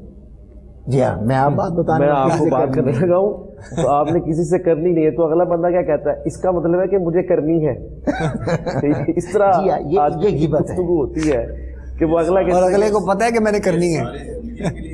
جی ہاں, میں آپ بات بتانا, میں آپ کو بات کرنے لگا ہوں, تو آپ نے کسی سے کرنی نہیں ہے, تو اگلا بندہ کیا کہتا ہے, اس کا مطلب ہے کہ مجھے کرنی ہے. اس طرح یہ گفتگو ہوتی ہے کہ وہ اگلا اور اگلے کو پتا ہے کہ میں نے کرنی ہے.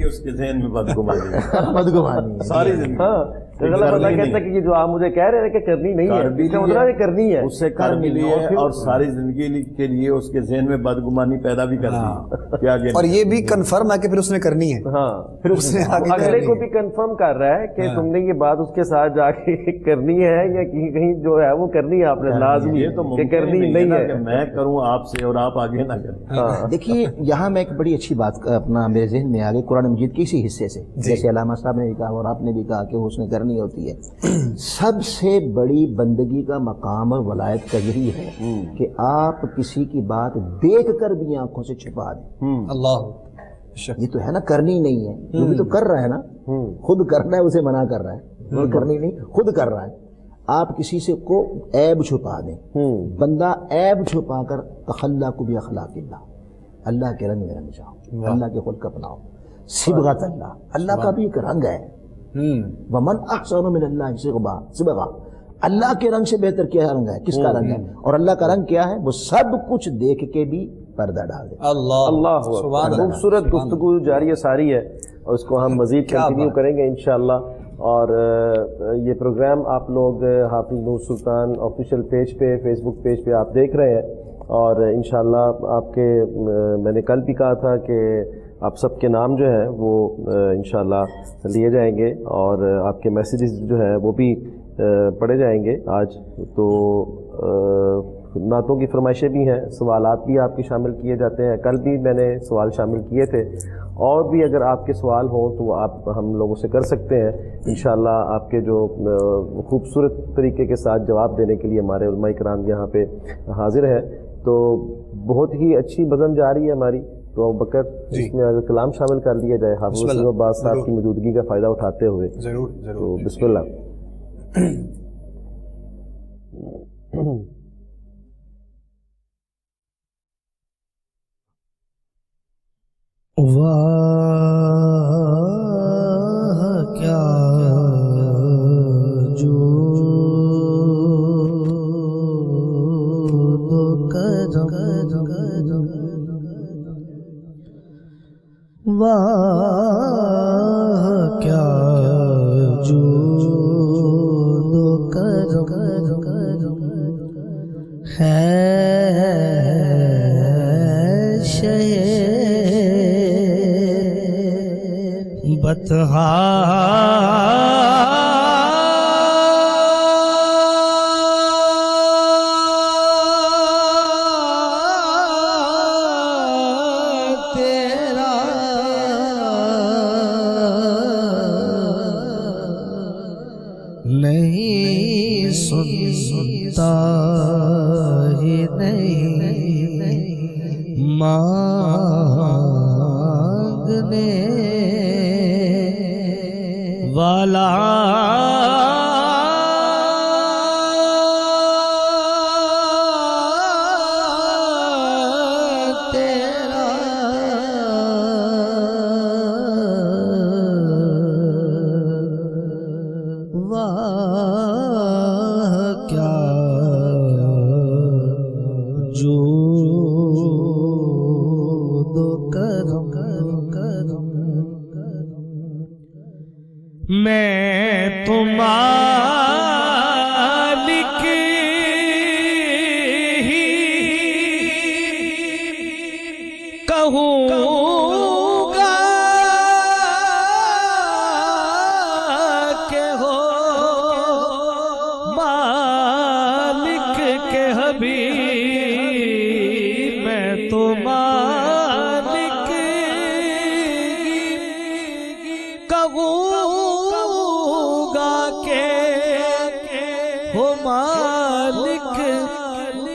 اس کے ذہن میں بدگمانی ساری زندگی. ہاں, اگلا بندہ کہتا ہے کہ جو آپ مجھے کہہ رہے ہیں کہ کرنی نہیں ہے, اس کا مطلب ہے کرنی ہے. اس سے کر بھی لیے اور ساری زندگی کے لیے اس کے ذہن میں بدگمانی پیدا بھی کرتی ہے, اور یہ بھی کنفرم ہے کہ پھر اس نے کرنی ہے. ہاں, پھر اس نے اگلے کو بھی کنفرم کر رہا ہے کہ تم نے یہ بات اس کے ساتھ جا کے کرنی ہے یا کہیں جو ہے وہ کرنی ہے آپ نے لازمی, کہ کرنی نہیں ہے کہ میں کروں آپ سے اور آپ آگے نہ کریں. دیکھیے یہاں میں ایک بڑی اچھی بات اپنا میرے ذہن میں آ گئی قرآن مجید کے اسی حصے سے, جیسے علامہ صاحب نے بھی کہا اور آپ نے بھی کہا کہ وہ اس نے کرنی ہوتی ہے. سب سے بڑی بندگی کا مقام اور ولایت کا یہی ہے کہ آپ کسی کی بات دیکھ کر بھی آنکھوں سے چھپا دیں. اللہ, یہ تو ہے نا, کرنی نہیں ہے, وہ بھی تو کر رہا ہے نا, خود کرنا ہے, اسے منع کر رہا ہے, کرنی نہیں خود کر رہا ہے. آپ کسی سے کو عیب چھپا دیں, بندہ عیب چھپا کر تخلا کو بھی اخلاق اللہ کے رنگ میں رنگ جاؤ, اللہ کے خلق اپناؤ. صبغت اللہ کا بھی ایک رنگ ہے. ومن احسن من اللہ صبغہ, اللہ کے رنگ سے بہتر کیا رنگ ہے, کس کا رنگ ہے؟ اور اللہ کا رنگ کیا ہے؟ وہ سب کچھ دیکھ کے بھی پردہ ڈال دے. اللہ خوبصورت گفتگو جاری ہے ساری ہے, اور اس کو ہم مزید کنٹینیو کریں گے انشاءاللہ. اور یہ پروگرام آپ لوگ حافظ نور سلطان آفیشیل پیج پہ, فیس بک پیج پہ آپ دیکھ رہے ہیں, اور انشاءاللہ آپ کے میں نے کل بھی کہا تھا کہ آپ سب کے نام جو ہیں وہ انشاءاللہ لیے جائیں گے, اور آپ کے میسیجز جو ہیں وہ بھی پڑھے جائیں گے آج. تو نعتوں کی فرمائشیں بھی ہیں, سوالات بھی آپ کے شامل کیے جاتے ہیں. کل بھی میں نے سوال شامل کیے تھے, اور بھی اگر آپ کے سوال ہوں تو آپ ہم لوگوں سے کر سکتے ہیں. انشاءاللہ آپ کے جو خوبصورت طریقے کے ساتھ جواب دینے کے لیے ہمارے علماء کرام یہاں پہ حاضر ہیں. تو بہت ہی اچھی بزم جا رہی ہے ہماری, تو ابوبکر اس میں اگر کلام شامل کر لیا جائے حافظ نصیر عباس صاحب کی موجودگی کا فائدہ اٹھاتے ہوئے. ضرور تو بسم اللہ. واہ کیا جو واہ کیا جو ہے بتہا تیرا نہیں سنتا ہی نہیں مانگنے والا تیرا واہ کیا جو میں تو مالک ہی کہوں گا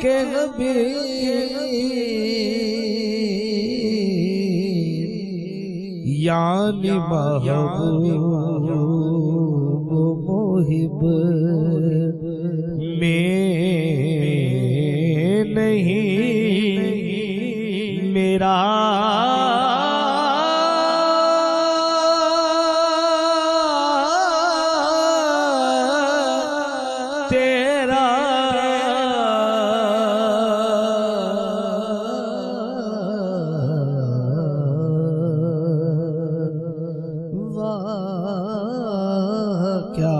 کے حبیب یعنی محبوب محب میں نہیں میرا تیرا واہ کیا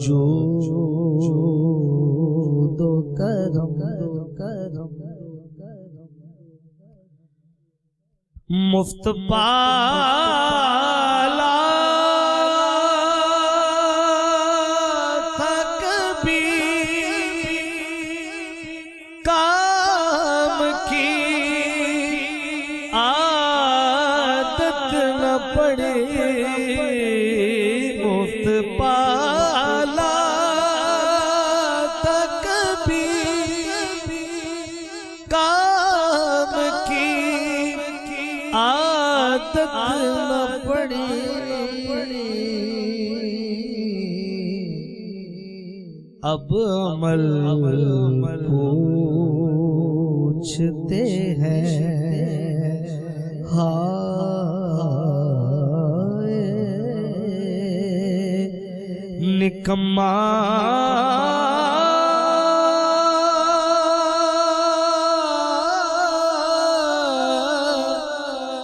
جو دو کرم مفت پالا تھا کبھی کام کی عادت نہ پڑے مفت پالا تھا کبھی کام کی عادت نہ پڑی اب عمل پوچھتے ہیں ہائے نکما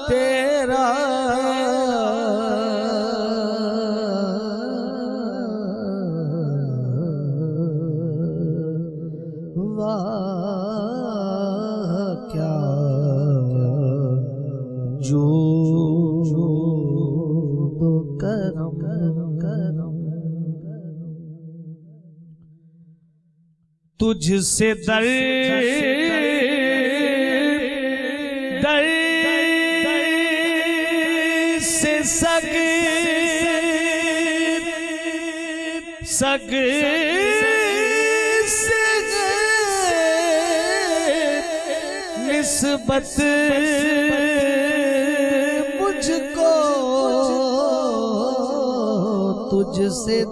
تیرا واہ کیا جو دو کرم تجھ سے در سے سگ سے نسبت مجھ کو تجھ سے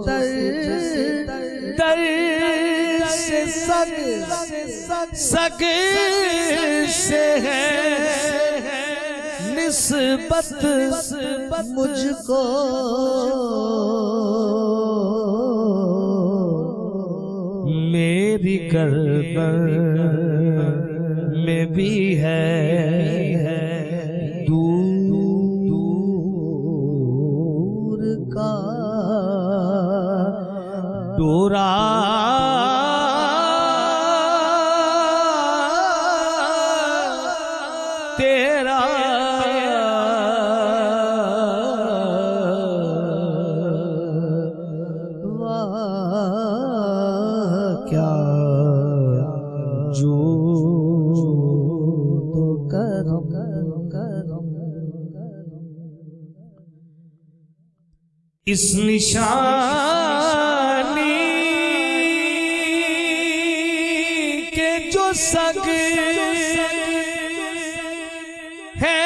در سے سگ سے ہے نسبت مجھ کو میری گردن میں بھی ہے دور کا ڈورا تیرا واہ کیا جو تو کرم اس نشانی کے جو سگ ہے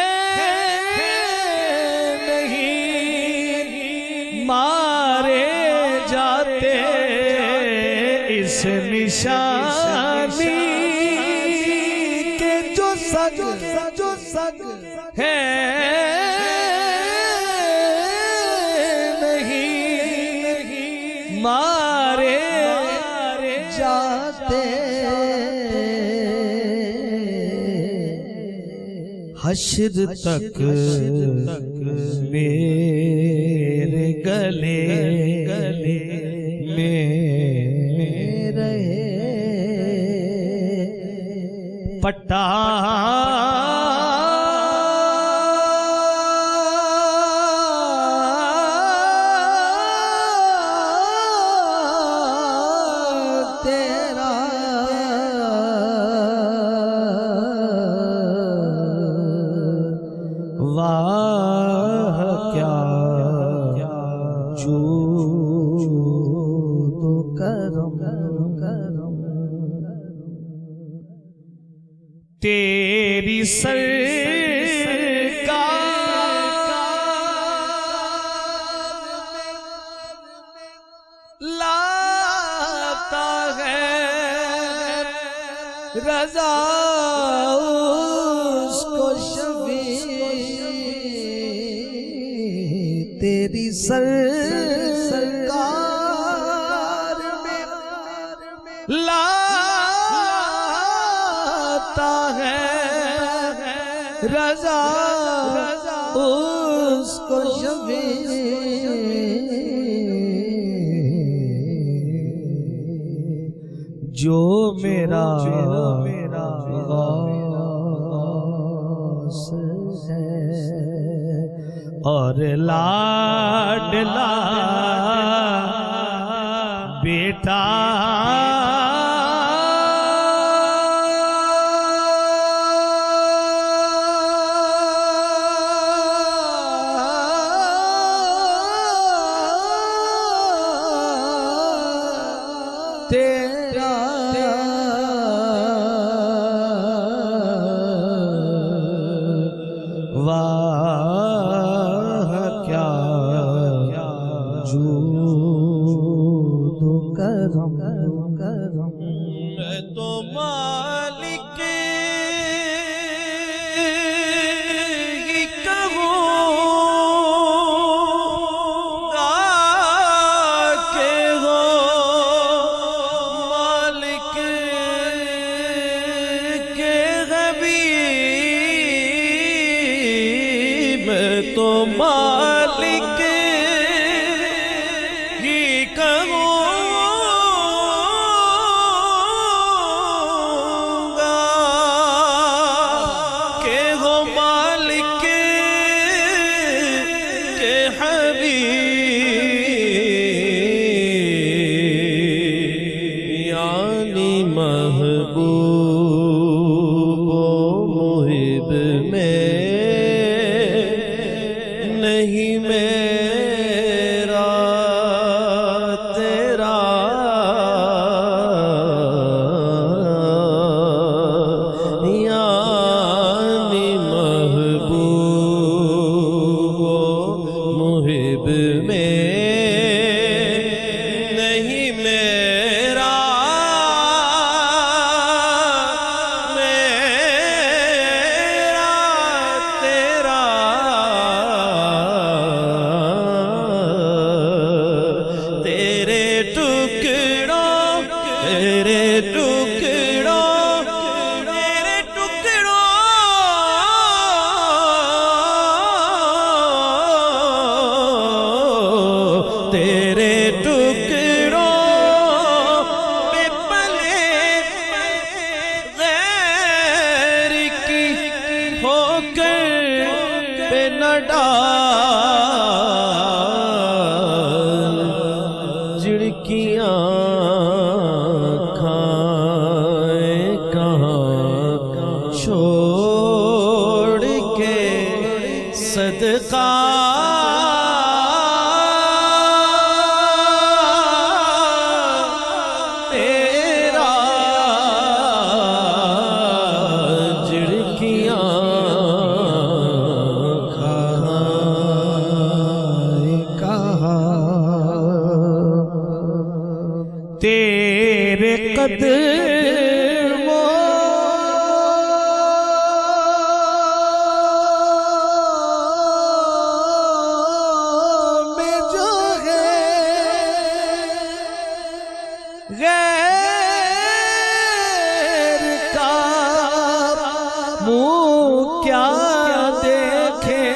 نہیں مارے جاتے اس نشانی کے جو سگ ہے نہیں مارے جاتے حشر تک میرے گلے میں رہے پٹا تیرا واہ کیا جو تو کرم تیری لاتا ہے رضا اس کو شفیع، تیری سرکار میں لاتا ہے رضا اس کو شفیع، جو میرا غوث ہے اور لاڈلا بیٹا تیرا واہ کیا جود و کرم، میں تو مالک ہی کہوں گا کہ ہو مالک کے حبیب، میں تو مالک ہی کہوں گا کہ ہو مالک کے حبیب، یعنی محبوب و محب میں نہیں میرا تیرا، یعنی محبوب و محب میں نہیں میرا تیرا، تیرے ٹکڑوں تیرے ٹکڑوں تیرے ٹکڑوں تیرے ٹکڑوں پہ پلے غیر کی ہو کر پہ نہ ڈال، جھڑکیاں کھائے کہاں چھوڑ کے صدقہ تیرا، جھڑکیاں کھائے کہاں تیرے قدموں میں جو ہے غیر کا منہ کیا دیکھے،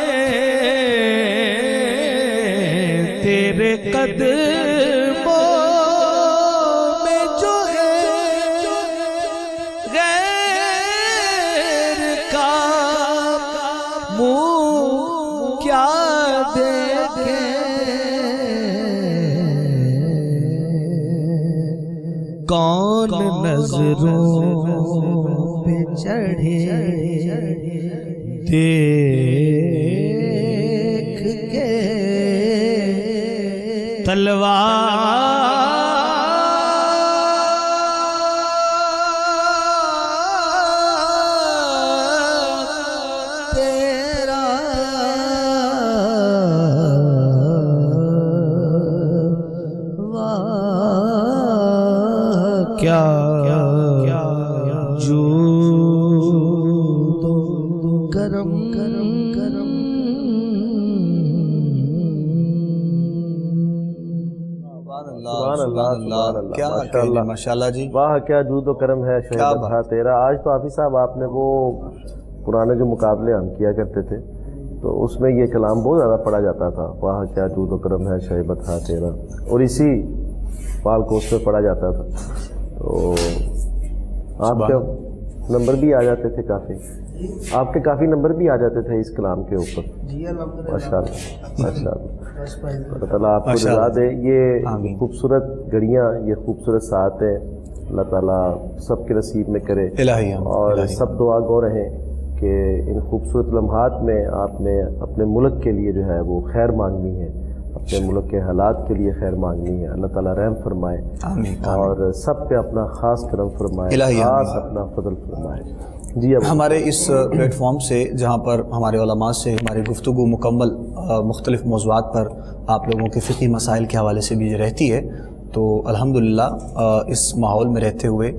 تیرے قدموں میں جو ہے غیر کا منہ کیا دیکھے، کون نظروں پہ چڑھے دیکھ کے تلوار کیا ماشاءاللہ جی، واہ کیا جود و کرم ہے شہید تھا تیرا. آج تو حافظ صاحب آپ نے وہ پرانے جو مقابلے ہم کیا کرتے تھے تو اس میں یہ کلام بہت زیادہ پڑھا جاتا تھا، واہ کیا جود و کرم ہے شہید تھا تیرا، اور اسی پال کوس میں پڑھا جاتا تھا. تو آپ کے نمبر بھی آ جاتے تھے کافی، آپ کے کافی نمبر بھی آ جاتے تھے اس کلام کے اوپر. ماشاء اللہ ماشاء اللہ، اللہ تعالیٰ آپ کو جزا دے. یہ خوبصورت گھڑیاں، یہ خوبصورت ساعتیں اللہ تعالیٰ سب کے نصیب میں کرے، اور سب دعا گو رہیں کہ ان خوبصورت لمحات میں آپ نے اپنے ملک کے لیے جو ہے وہ خیر مانگنی ہے، اپنے ملک کے حالات کے لیے خیر مانگنی ہے. اللہ تعالیٰ رحم فرمائے اور سب پہ اپنا خاص کرم فرمائے، خاص اپنا فضل فرمائے. جی اب ہمارے اس پلیٹ فارم سے جہاں پر ہمارے علماء سے ہماری گفتگو مکمل مختلف موضوعات پر آپ لوگوں کے فقہی مسائل کے حوالے سے بھی رہتی ہے، تو الحمدللہ اس ماحول میں رہتے ہوئے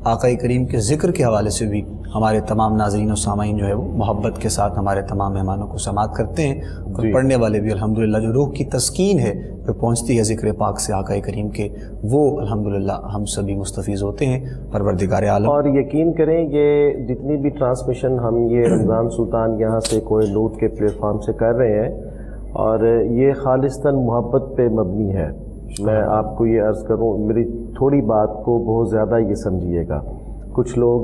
آقا کریم کے ذکر کے حوالے سے بھی ہمارے تمام ناظرین و سامعین جو ہے وہ محبت کے ساتھ ہمارے تمام مہمانوں کو سماعت کرتے ہیں، اور پڑھنے والے بھی الحمدللہ جو روح کی تسکین ہے جو پہنچتی ہے ذکر پاک سے آقا کریم کے، وہ الحمدللہ ہم سبھی مستفیض ہوتے ہیں پروردگار عالم. اور یقین کریں یہ جتنی بھی ٹرانسمیشن ہم یہ رمضان سلطان یہاں سے کوئی نوٹ کے پلیٹ فارم سے کر رہے ہیں، اور یہ خالصتاً محبت پہ مبنی ہے. میں آپ کو یہ عرض کروں، میری تھوڑی بات کو بہت زیادہ یہ سمجھیے گا. کچھ لوگ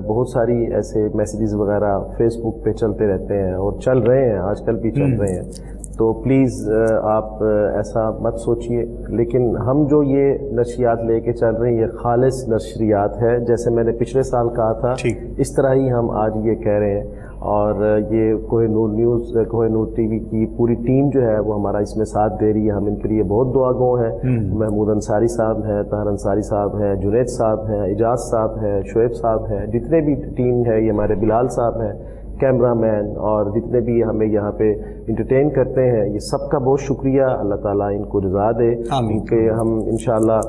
بہت ساری ایسے میسیجز وغیرہ فیس بک پہ چلتے رہتے ہیں اور چل رہے ہیں، آج کل بھی چل رہے ہیں، تو پلیز آپ ایسا مت سوچئے. لیکن ہم جو یہ نشریات لے کے چل رہے ہیں یہ خالص نشریات ہے، جیسے میں نے پچھلے سال کہا تھا اس طرح ہی ہم آج یہ کہہ رہے ہیں. اور یہ Koh Noor news, Koh Noor T V کی پوری ٹیم جو ہے وہ ہمارا اس میں ساتھ دے رہی ہے. ہم ان کے لیے بہت دعا گو ہیں. محمود انصاری صاحب ہیں، طاہر انصاری صاحب ہیں، جنید صاحب ہیں، اجاز صاحب ہیں، شعیب صاحب ہیں، جتنے بھی ٹیم ہے، یہ ہمارے بلال صاحب ہیں، کیمرہ مین، اور جتنے بھی ہمیں یہاں پہ انٹرٹین کرتے ہیں، یہ سب کا بہت شکریہ. اللہ تعالیٰ ان کو جزا دے. کہ ہم انشاءاللہ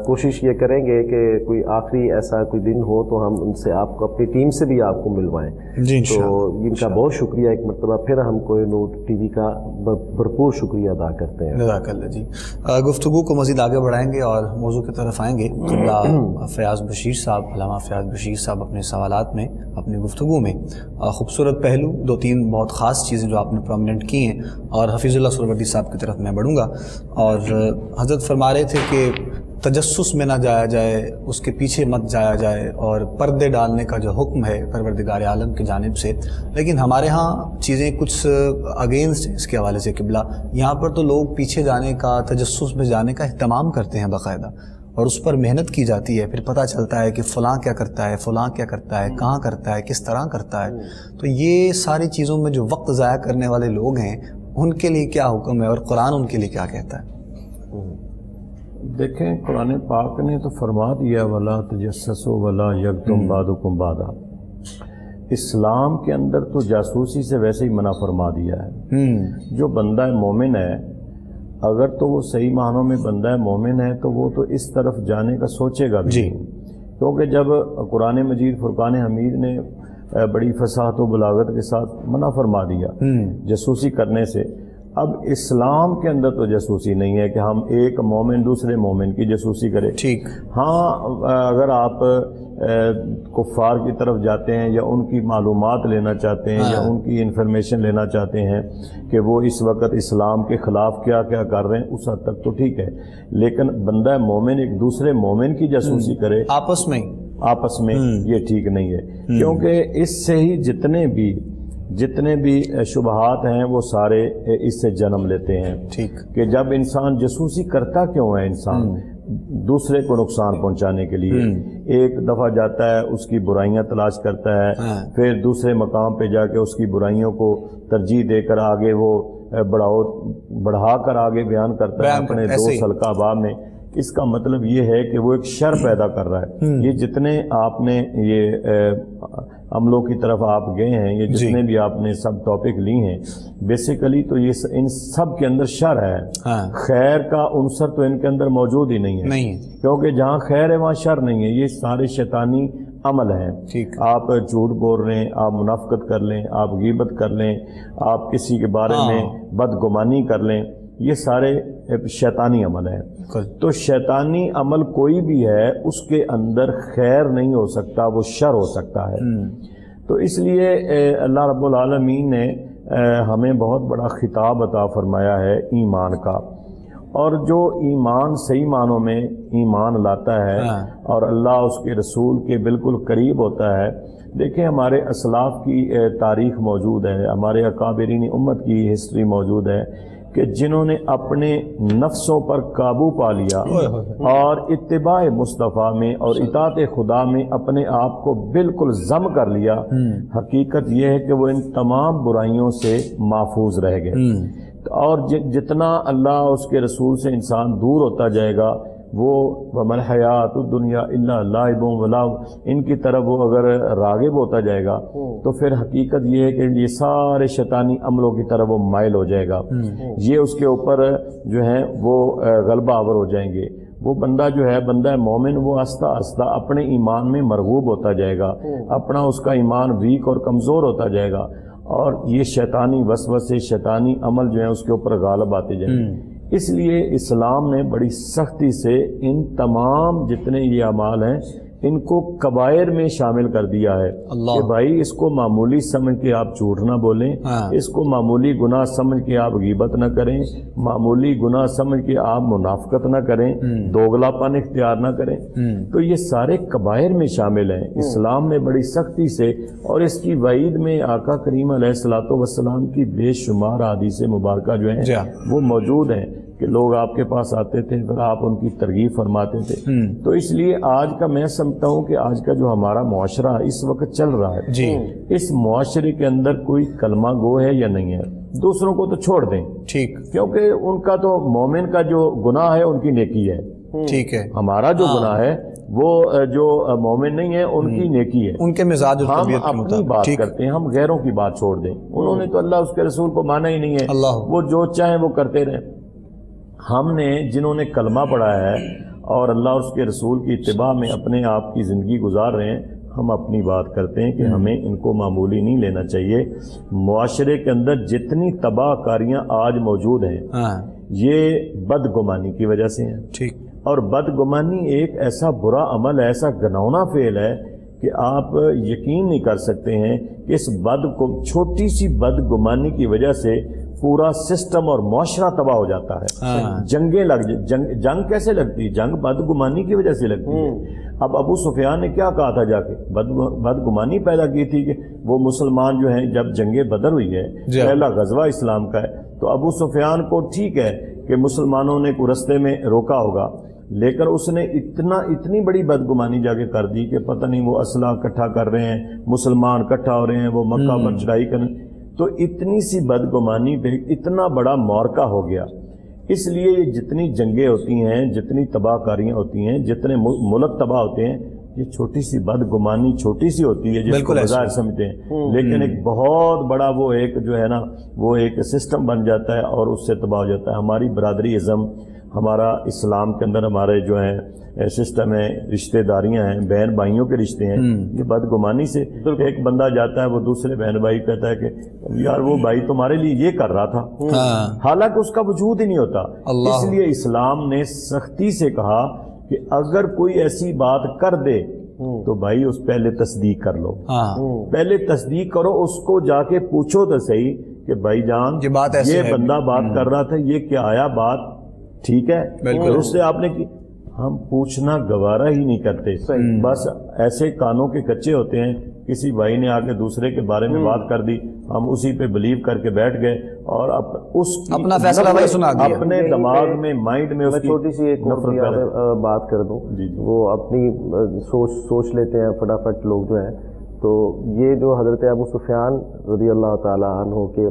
کوشش یہ کریں گے کہ کوئی آخری ایسا کوئی دن ہو تو ہم ان سے آپ کو اپنی ٹیم سے بھی آپ کو ملوائیں. تو ان کا بہت شکریہ ایک مرتبہ پھر. ہم کوہ نور ٹی وی کا بھرپور شکریہ ادا کرتے ہیں. جزاک اللہ جی. گفتگو کو مزید آگے بڑھائیں گے اور موضوع کی طرف آئیں گے. فیاض بشیر صاحب، علامہ فیاض بشیر صاحب اپنے سوالات میں، اپنی گفتگو میں خوبصورت پہلو دو تین بہت خاص چیزیں جو آپ نے پرومیننٹ کی ہیں، اور حفیظ اللہ سہروردی صاحب کی طرف میں بڑھوں گا. اور حضرت فرما رہے تھے کہ تجسس میں نہ جایا جائے، اس کے پیچھے مت جایا جائے، اور پردے ڈالنے کا جو حکم ہے پروردگار عالم کی جانب سے. لیکن ہمارے ہاں چیزیں کچھ اگینسٹ اس کے حوالے سے قبلہ. یہاں پر تو لوگ پیچھے جانے کا، تجسس میں جانے کا اہتمام کرتے ہیں باقاعدہ، اور اس پر محنت کی جاتی ہے. پھر پتہ چلتا ہے کہ فلاں کیا کرتا ہے، فلاں کیا کرتا ہے، کہاں کرتا ہے، کس طرح کرتا ہے. تو یہ ساری چیزوں میں جو وقت ضائع کرنے والے لوگ ہیں ان کے لیے کیا حکم ہے، اور قرآن ان کے لیے کیا کہتا ہے؟ دیکھیں قرآن پاک نے تو فرما دیا ولا تجسسوا ولا یکتم بعضکم بعضا. اسلام کے اندر تو جاسوسی سے ویسے ہی منع فرما دیا ہے. جو بندہ مومن ہے اگر تو وہ صحیح معنوں میں بندہ مومن ہے تو وہ تو اس طرف جانے کا سوچے گا بھی، کیونکہ جب قرآن مجید فرقان حمید نے بڑی فصاحت و بلاغت کے ساتھ منع فرما دیا جاسوسی کرنے سے. اب اسلام کے اندر تو جاسوسی نہیں ہے کہ ہم ایک مومن دوسرے مومن کی جاسوسی کرے. ہاں اگر آپ کفار کی طرف جاتے ہیں یا ان کی معلومات لینا چاہتے ہیں یا ان کی انفارمیشن لینا چاہتے ہیں کہ وہ اس وقت اسلام کے خلاف کیا کیا کر رہے ہیں، اس حد تک تو ٹھیک ہے. لیکن بندہ مومن ایک دوسرے مومن کی جاسوسی کرے آپس میں یہ ٹھیک نہیں ہے. کیونکہ اس سے ہی جتنے بھی شبہات ہیں وہ سارے اس سے جنم لیتے ہیں. کہ جب انسان جاسوسی کرتا کیوں ہے؟ انسان دوسرے کو نقصان پہنچانے کے لیے. ایک دفعہ جاتا ہے اس کی برائیاں تلاش کرتا ہے، پھر دوسرے مقام پہ جا کے اس کی برائیوں کو ترجیح دے کر آگے وہ بڑھا کر آگے بیان کرتا ہے اپنے دوست حلقہ باب میں. اس کا مطلب یہ ہے کہ وہ ایک شر پیدا کر رہا ہے. یہ جتنے آپ نے یہ عملوں کی طرف آپ گئے ہیں، یہ جتنے بھی آپ نے سب ٹاپک لی ہیں، بیسیکلی تو یہ ان سب کے اندر شر ہے. خیر کا عنصر تو ان کے اندر موجود ہی نہیں ہے، کیونکہ جہاں خیر ہے وہاں شر نہیں ہے. یہ سارے شیطانی عمل ہیں. آپ جھوٹ بول رہے ہیں، آپ منافقت کر لیں، آپ غیبت کر لیں، آپ کسی کے بارے میں بدگمانی کر لیں، یہ سارے شیطانی عمل ہے. تو شیطانی عمل کوئی بھی ہے اس کے اندر خیر نہیں ہو سکتا، وہ شر ہو سکتا ہے. تو اس لیے اللہ رب العالمین نے ہمیں بہت بڑا خطاب عطا فرمایا ہے ایمان کا، اور جو ایمان صحیح معنوں میں ایمان لاتا ہے اور اللہ اس کے رسول کے بالکل قریب ہوتا ہے. دیکھیں ہمارے اسلاف کی تاریخ موجود ہے، ہمارے اکابرین امت کی ہسٹری موجود ہے کہ جنہوں نے اپنے نفسوں پر قابو پا لیا اور اتباع مصطفیٰ میں اور اطاعت خدا میں اپنے آپ کو بالکل ضم کر لیا، حقیقت یہ ہے کہ وہ ان تمام برائیوں سے محفوظ رہ گئے. اور جتنا اللہ اس کے رسول سے انسان دور ہوتا جائے گا وہ وَمَا الْحَيَاةُ الدُّنْيَا إِلَّا لَعِبٌ وَلَهْوٌ ان کی طرف وہ اگر راغب ہوتا جائے گا تو پھر حقیقت یہ ہے کہ یہ سارے شیطانی عملوں کی طرف وہ مائل ہو جائے گا. یہ اس کے اوپر جو ہے وہ غلبہ آور ہو جائیں گے. وہ بندہ جو ہے بندہ مومن وہ آہستہ آہستہ اپنے ایمان میں مرغوب ہوتا جائے گا، اپنا اس کا ایمان ویک اور کمزور ہوتا جائے گا، اور یہ شیطانی وسوسے شیطانی عمل جو ہیں اس کے اوپر غالب آتے جائیں. اس لیے اسلام نے بڑی سختی سے ان تمام جتنے یہ اعمال ہیں ان کو کبائر میں شامل کر دیا ہے کہ بھائی اس کو معمولی سمجھ کے آپ جھوٹ نہ بولیں، اس کو معمولی گناہ سمجھ کے آپ غیبت نہ کریں، معمولی گناہ سمجھ کے آپ منافقت نہ کریں، دوگلا پن اختیار نہ کریں. تو یہ سارے کبائر میں شامل ہیں. اسلام نے بڑی سختی سے، اور اس کی وعید میں آقا کریم علیہ الصلوۃ والسلام کی بے شمار احادیث مبارکہ جو ہیں وہ موجود ہیں کہ لوگ آپ کے پاس آتے تھے پھر آپ ان کی ترغیب فرماتے تھے. تو اس لیے آج کا میں سمجھتا ہوں کہ آج کا جو ہمارا معاشرہ اس وقت چل رہا ہے، اس معاشرے کے اندر کوئی کلمہ گو ہے یا نہیں ہے. دوسروں کو تو چھوڑ دیں، ٹھیک، کیونکہ ان کا تو مومن کا جو گناہ ہے ان کی نیکی ہے، ٹھیک ہے. ہمارا جو گناہ ہے وہ جو مومن نہیں ہے ان کی نیکی ہے، ان کے مزاج. ہم اپنی بات کرتے ہیں، ہم غیروں کی بات چھوڑ دیں. انہوں نے تو اللہ اس کے رسول کو مانا ہی نہیں ہے، وہ جو چاہیں وہ کرتے رہیں. ہم نے جنہوں نے کلمہ پڑھا ہے اور اللہ اور اس کے رسول کی اتباع میں اپنے آپ کی زندگی گزار رہے ہیں، ہم اپنی بات کرتے ہیں کہ ہمیں ان کو معمولی نہیں لینا چاہیے. معاشرے کے اندر جتنی تباہ کاریاں آج موجود ہیں یہ بدگمانی کی وجہ سے ہیں. ٹھیک. اور بدگمانی ایک ایسا برا عمل ہے، ایسا گناؤنا فعل ہے کہ آپ یقین نہیں کر سکتے ہیں کہ اس چھوٹی سی بدگمانی کی وجہ سے پورا سسٹم اور معاشرہ تباہ ہو جاتا ہے. جنگیں جنگ کیسے لگتی؟ جنگ بدگمانی کی وجہ سے لگتی ہے. اب ابو سفیان نے کیا کہا تھا جا کے؟ بدگمانی پیدا کی تھی کہ وہ مسلمان جو ہیں جب جنگ بدر ہوئی ہے، پہلا غزوہ اسلام کا ہے، تو ابو سفیان کو ٹھیک ہے کہ مسلمانوں نے کو رستے میں روکا ہوگا، لیکن اس نے اتنی بڑی بدگمانی جا کے کر دی کہ پتہ نہیں وہ اسلحہ اکٹھا کر رہے ہیں، مسلمان اکٹھا ہو رہے ہیں، وہ مکہ پر چڑھائی کریں. تو اتنی سی بدگمانی پہ اتنا بڑا معرکہ ہو گیا. اس لیے یہ جتنی جنگیں ہوتی ہیں، جتنی تباہ کاریاں ہوتی ہیں، جتنے ملک تباہ ہوتے ہیں، یہ چھوٹی سی بدگمانی چھوٹی سی ہوتی ہے جس کو بظاہر سمجھتے ہیں، لیکن ایک بہت بڑا وہ ایک جو ہے نا وہ ایک سسٹم بن جاتا ہے اور اس سے تباہ ہو جاتا ہے. ہماری برادری ازم، ہمارا اسلام کے اندر ہمارے جو ہیں سسٹم ہے، رشتہ داریاں ہیں، بہن بھائیوں کے رشتے ہیں، یہ بدگمانی سے ایک بندہ جاتا ہے وہ دوسرے بہن بھائی کہتا ہے کہ یار وہ بھائی تمہارے لیے یہ کر رہا تھا، حالانکہ اس کا وجود ہی نہیں ہوتا. اس لیے اسلام نے سختی سے کہا کہ اگر کوئی ایسی بات کر دے تو بھائی اس پہلے تصدیق کر لو، پہلے تصدیق کرو، اس کو جا کے پوچھو تو صحیح کہ بھائی جان یہ بندہ بات کر رہا تھا، یہ کیا آیا بات ٹھیک ہے؟ اس سے آپ نے کی. ہم پوچھنا گوارا ہی نہیں کرتے، بس ایسے کانوں کے کچے ہوتے ہیں. کسی بھائی نے آ کے دوسرے کے بارے میں بات کر دی، ہم اسی پہ بلیو کر کے بیٹھ گئے اور اپنا فیصلہ وہی سنا دیا، اپنے دماغ میں مائنڈ میں. میں چھوٹی سی ایک بات کر دوں، وہ اپنی سوچ لیتے ہیں فٹافٹ لوگ جو ہیں. تو یہ جو حضرت ابو سفیان رضی اللہ تعالیٰ عنہ کے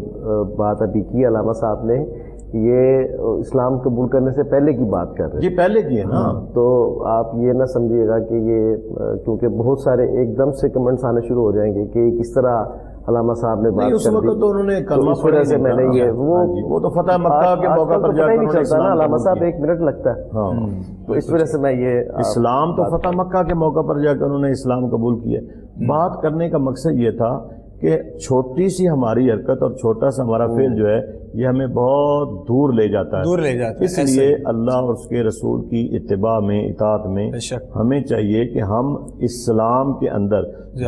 بات ابھی کی علامہ صاحب نے، یہ اسلام قبول کرنے سے پہلے کی بات کر رہے ہیں، یہ پہلے کی ہے نا. تو آپ یہ نہ سمجھیے گا کہ یہ کیونکہ بہت سارے ایک دم سے کمنٹس آنے شروع ہو جائیں گے کہ کس طرح علامہ صاحب نے بات کر دی. تو انہوں نے کلمہ پڑھا سے میں نے یہ وہ تو فتح مکہ کے موقع پر جا کے نہیں چلتا نا علامہ صاحب، ایک منٹ لگتا ہے. تو اس وجہ سے میں یہ اسلام تو فتح مکہ کے موقع پر جا کر انہوں نے اسلام قبول کیا. بات کرنے کا مقصد یہ تھا کہ چھوٹی سی ہماری حرکت اور چھوٹا سا ہمارا فعل جو ہے یہ ہمیں بہت دور لے جاتا ہے. دور لے جاتا ہے. اس لیے اللہ اور اس کے رسول کی اتباع میں، اطاعت میں ہمیں چاہیے کہ ہم اسلام کے اندر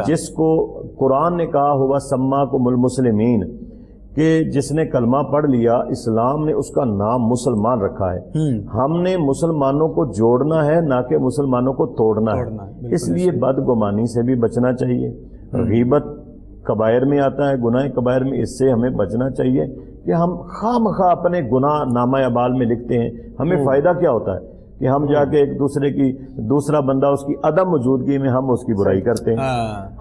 جس کو قرآن نے کہا ہوا سماکم المسلمین، کہ جس نے کلمہ پڑھ لیا اسلام نے اس کا نام مسلمان رکھا ہے. ہم نے مسلمانوں کو جوڑنا ہے نہ کہ مسلمانوں کو توڑنا ہے. اس لیے بدگمانی سے بھی بچنا چاہیے. غیبت کبائر میں آتا ہے، گناہ کبائر میں، اس سے ہمیں بچنا چاہیے کہ ہم خواہ مخواہ اپنے گناہ نامہ اعمال میں لکھتے ہیں. ہمیں فائدہ کیا ہوتا ہے کہ ہم جا کے ایک دوسرے کی، دوسرا بندہ اس کی عدم موجودگی میں ہم اس کی برائی کرتے ہیں.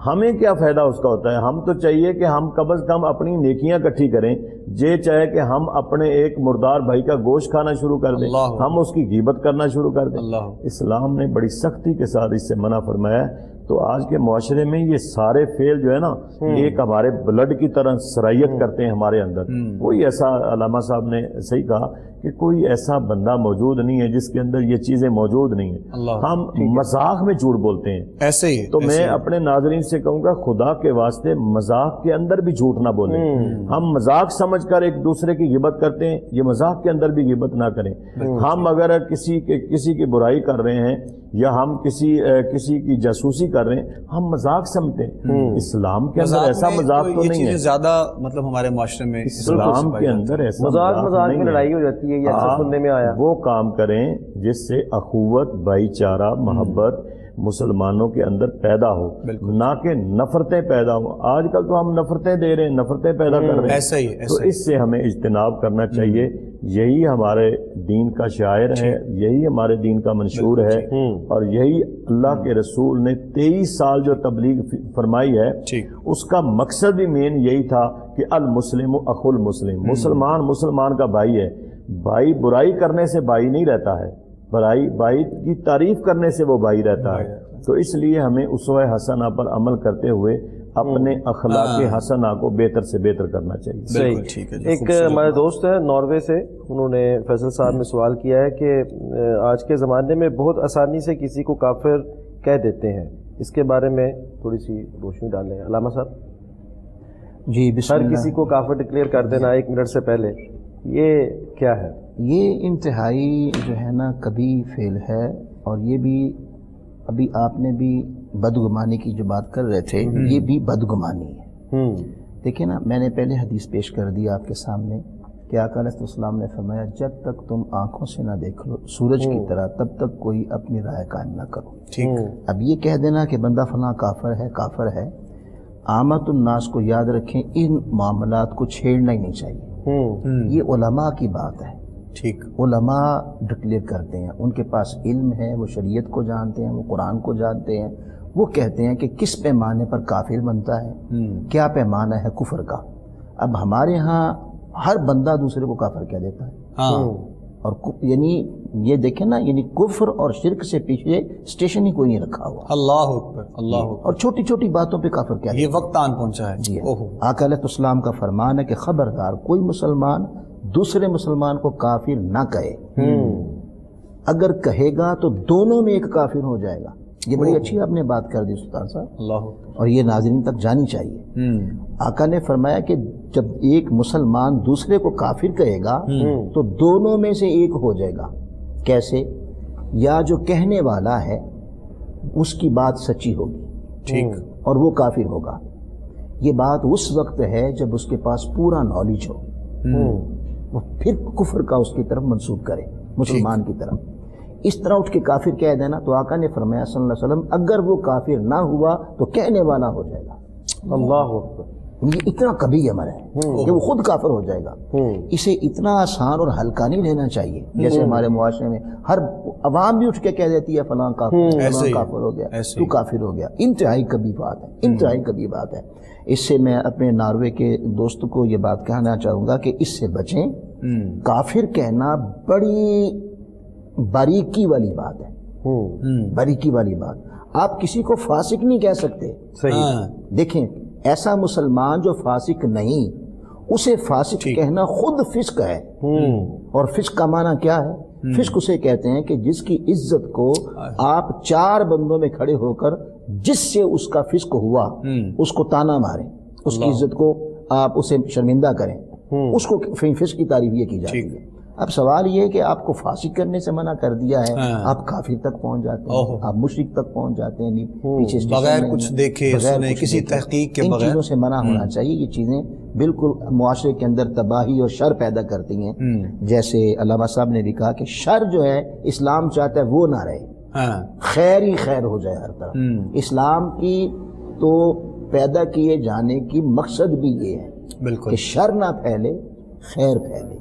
ہمیں کیا فائدہ اس کا ہوتا ہے؟ ہم تو چاہیے کہ ہم کم از کم اپنی نیکیاں اکٹھی کریں. یہ چاہے کہ ہم اپنے ایک مردار بھائی کا گوشت کھانا شروع کر دیں، ہم اس کی غیبت کرنا شروع کر دیں. اسلام نے بڑی سختی کے ساتھ اس سے منع فرمایا ہے. تو آج کے معاشرے میں یہ سارے فعل جو ہے نا ایک ہمارے بلڈ کی طرح سرائیت کرتے ہیں ہمارے اندر. کوئی ایسا، علامہ صاحب نے صحیح کہا کہ کوئی ایسا بندہ موجود نہیں ہے جس کے اندر یہ چیزیں موجود نہیں ہیں. ہم مذاق میں جھوٹ بولتے ہیں ایسے ہی. تو میں اپنے ناظرین سے کہوں گا خدا کے واسطے مذاق کے اندر بھی جھوٹ نہ بولیں. ہم مذاق سمجھ کر ایک دوسرے کی غیبت کرتے ہیں، یہ مذاق کے اندر بھی غیبت نہ کریں. ہم اگر کسی کی برائی کر رہے ہیں یا ہم کسی کی جاسوسی کر رہے ہیں، ہم مذاق سمجھتے ہیں. اسلام کے اندر ایسا مذاق تو نہیں ہے. زیادہ مطلب ہمارے معاشرے میں اسلام کے اندر ایسا مذاق میں لڑائی ہو جاتی ہے، یہ اکثر سننے میں آیا. وہ کام کریں جس سے اخوت، بھائی چارہ، محبت مسلمانوں کے اندر پیدا ہو، نہ کہ نفرتیں پیدا ہو. آج کل تو ہم نفرتیں دے رہے ہیں، نفرتیں پیدا کر رہے ہیں. تو اس سے ہمیں اجتناب کرنا چاہیے. یہی ہمارے دین کا شاعر ہے، یہی ہمارے دین کا منشور ہے، اور یہی اللہ کے رسول نے 23 سال جو تبلیغ فرمائی ہے اس کا مقصد بھی مین یہی تھا کہ المسلم اخو المسلم، مسلمان مسلمان کا بھائی ہے. بھائی برائی کرنے سے بھائی نہیں رہتا ہے، بھائی کی تعریف کرنے سے وہ بھائی رہتا ہے. تو اس لیے ہمیں اسوہ حسنہ پر عمل کرتے ہوئے اپنے اخلاق حسنہ کو بہتر سے بہتر کرنا چاہیے. صحیح. ایک ہمارے دوست ہیں ناروے سے، انہوں نے فیصل صاحب نے سوال کیا ہے کہ آج کے زمانے میں بہت آسانی سے کسی کو کافر کہہ دیتے ہیں، اس کے بارے میں تھوڑی سی روشنی ڈالیں علامہ صاحب. جی بسم اللہ. ہر کسی کو کافر ڈکلیئر کر دینا 1 منٹ سے پہلے، یہ کیا ہے؟ یہ انتہائی جو ہے نا کبھی فعل ہے، اور یہ بھی ابھی آپ نے بھی بدگمانی کی جو بات کر رہے تھے، یہ بھی بدگمانی ہے. دیکھیں نا، میں نے پہلے حدیث پیش کر دی آپ کے سامنے کہ آقا علیہ السلام نے فرمایا جب تک تم آنکھوں سے نہ دیکھ لو سورج کی طرح تب تک کوئی اپنی رائے قائم نہ کرو. اب یہ کہہ دینا کہ بندہ فلاں کافر ہے، عامت الناس کو یاد رکھیں ان معاملات کو چھیڑنا ہی نہیں چاہیے. یہ علماء کی بات ہے. علماء ڈکلیئر کرتے ہیں، ان کے پاس علم ہے، وہ شریعت کو جانتے ہیں، وہ قرآن کو جانتے ہیں. وہ کہتے ہیں کہ کس پیمانے پر کافر بنتا ہے، کیا پیمانہ ہے کفر کا. اب ہمارے ہاں ہر بندہ دوسرے کو کافر کہہ دیتا ہے. اور یعنی یہ دیکھیں نا، یعنی کفر اور شرک سے پیچھے اسٹیشن ہی کوئی نہیں رکھا ہوا. اللہ اکبر، اللہ اکبر. اور چھوٹی چھوٹی باتوں پہ کافر کہہ دیتا ہے. یہ وقت آن پہنچا ہے. جی آقا علیہ السلام کا فرمان ہے کہ خبردار کوئی مسلمان دوسرے مسلمان کو کافر نہ کہے. اگر کہے گا تو دونوں میں ایک کافر ہو جائے گا. یہ بڑی اچھی آپ نے بات کر دی سلطان صاحب، اللہ، اور یہ ناظرین تک جانی چاہیے. آقا نے فرمایا کہ جب ایک مسلمان دوسرے کو کافر کہے گا تو دونوں میں سے ایک ہو جائے گا. کیسے؟ یا جو کہنے والا ہے اس کی بات سچی ہوگی اور وہ کافر ہوگا. یہ بات اس وقت ہے جب اس کے پاس پورا نالج ہو، وہ پھر کفر کا اس کی طرف منسوب کرے مسلمان کی طرف. اس طرح اٹھ کے کافر کہہ دینا، تو آقا نے فرمایا صلی اللہ علیہ وسلم اگر وہ کافر نہ ہوا تو کہنے والا ہو جائے گا. اللہ اکبر. یہ اتنا کبھی عمل ہے کہ وہ خود کافر ہو جائے گا. اسے اتنا آسان اور ہلکا نہیں لینا چاہیے. جیسے ہمارے معاشرے میں ہر عوام بھی اٹھ کے کہہ دیتی ہے فلاں کافر ہو گیا، تو کافر ہو گیا. انتہائی کبھی بات ہے، انتہائی کبھی بات ہے. اس سے میں اپنے ناروے کے دوست کو یہ بات کہنا چاہوں گا کہ اس سے بچیں. کافر کہنا بڑی باریکی والی بات ہے، باریکی والی بات. آپ کسی کو فاسق نہیں کہہ سکتے. دیکھیں، ایسا مسلمان جو فاسق نہیں، اسے فاسق کہنا خود فسق ہے. اور فسق کا معنی کیا ہے؟ فسق اسے کہتے ہیں کہ جس کی عزت کو آپ 4 بندوں میں کھڑے ہو کر جس سے اس کا فسق ہوا اس کو تانا ماریں، اس کی عزت کو آپ اسے شرمندہ کریں، اس کو فسق کی تعریف یہ کی جاتی ہے۔ اب سوال یہ ہے کہ آپ کو فاسق کرنے سے منع کر دیا ہے، آپ کافر تک پہنچ جاتے ہیں، آپ مشرک تک پہنچ جاتے ہیں، پیچھے بغیر کچھ دیکھے سنے کسی تحقیق کے ان بغیر چیزوں سے منع ہونا چاہیے۔ یہ چیزیں بالکل معاشرے کے اندر تباہی اور شر پیدا کرتی ہیں۔ جیسے علامہ صاحب نے بھی کہا کہ شر جو ہے اسلام چاہتا ہے وہ نہ رہے، خیر ہی خیر ہو جائے ہر طرف۔ اسلام کی تو پیدا کیے جانے کی مقصد بھی یہ ہے بالکل کہ شر نہ پھیلے، خیر پھیلے،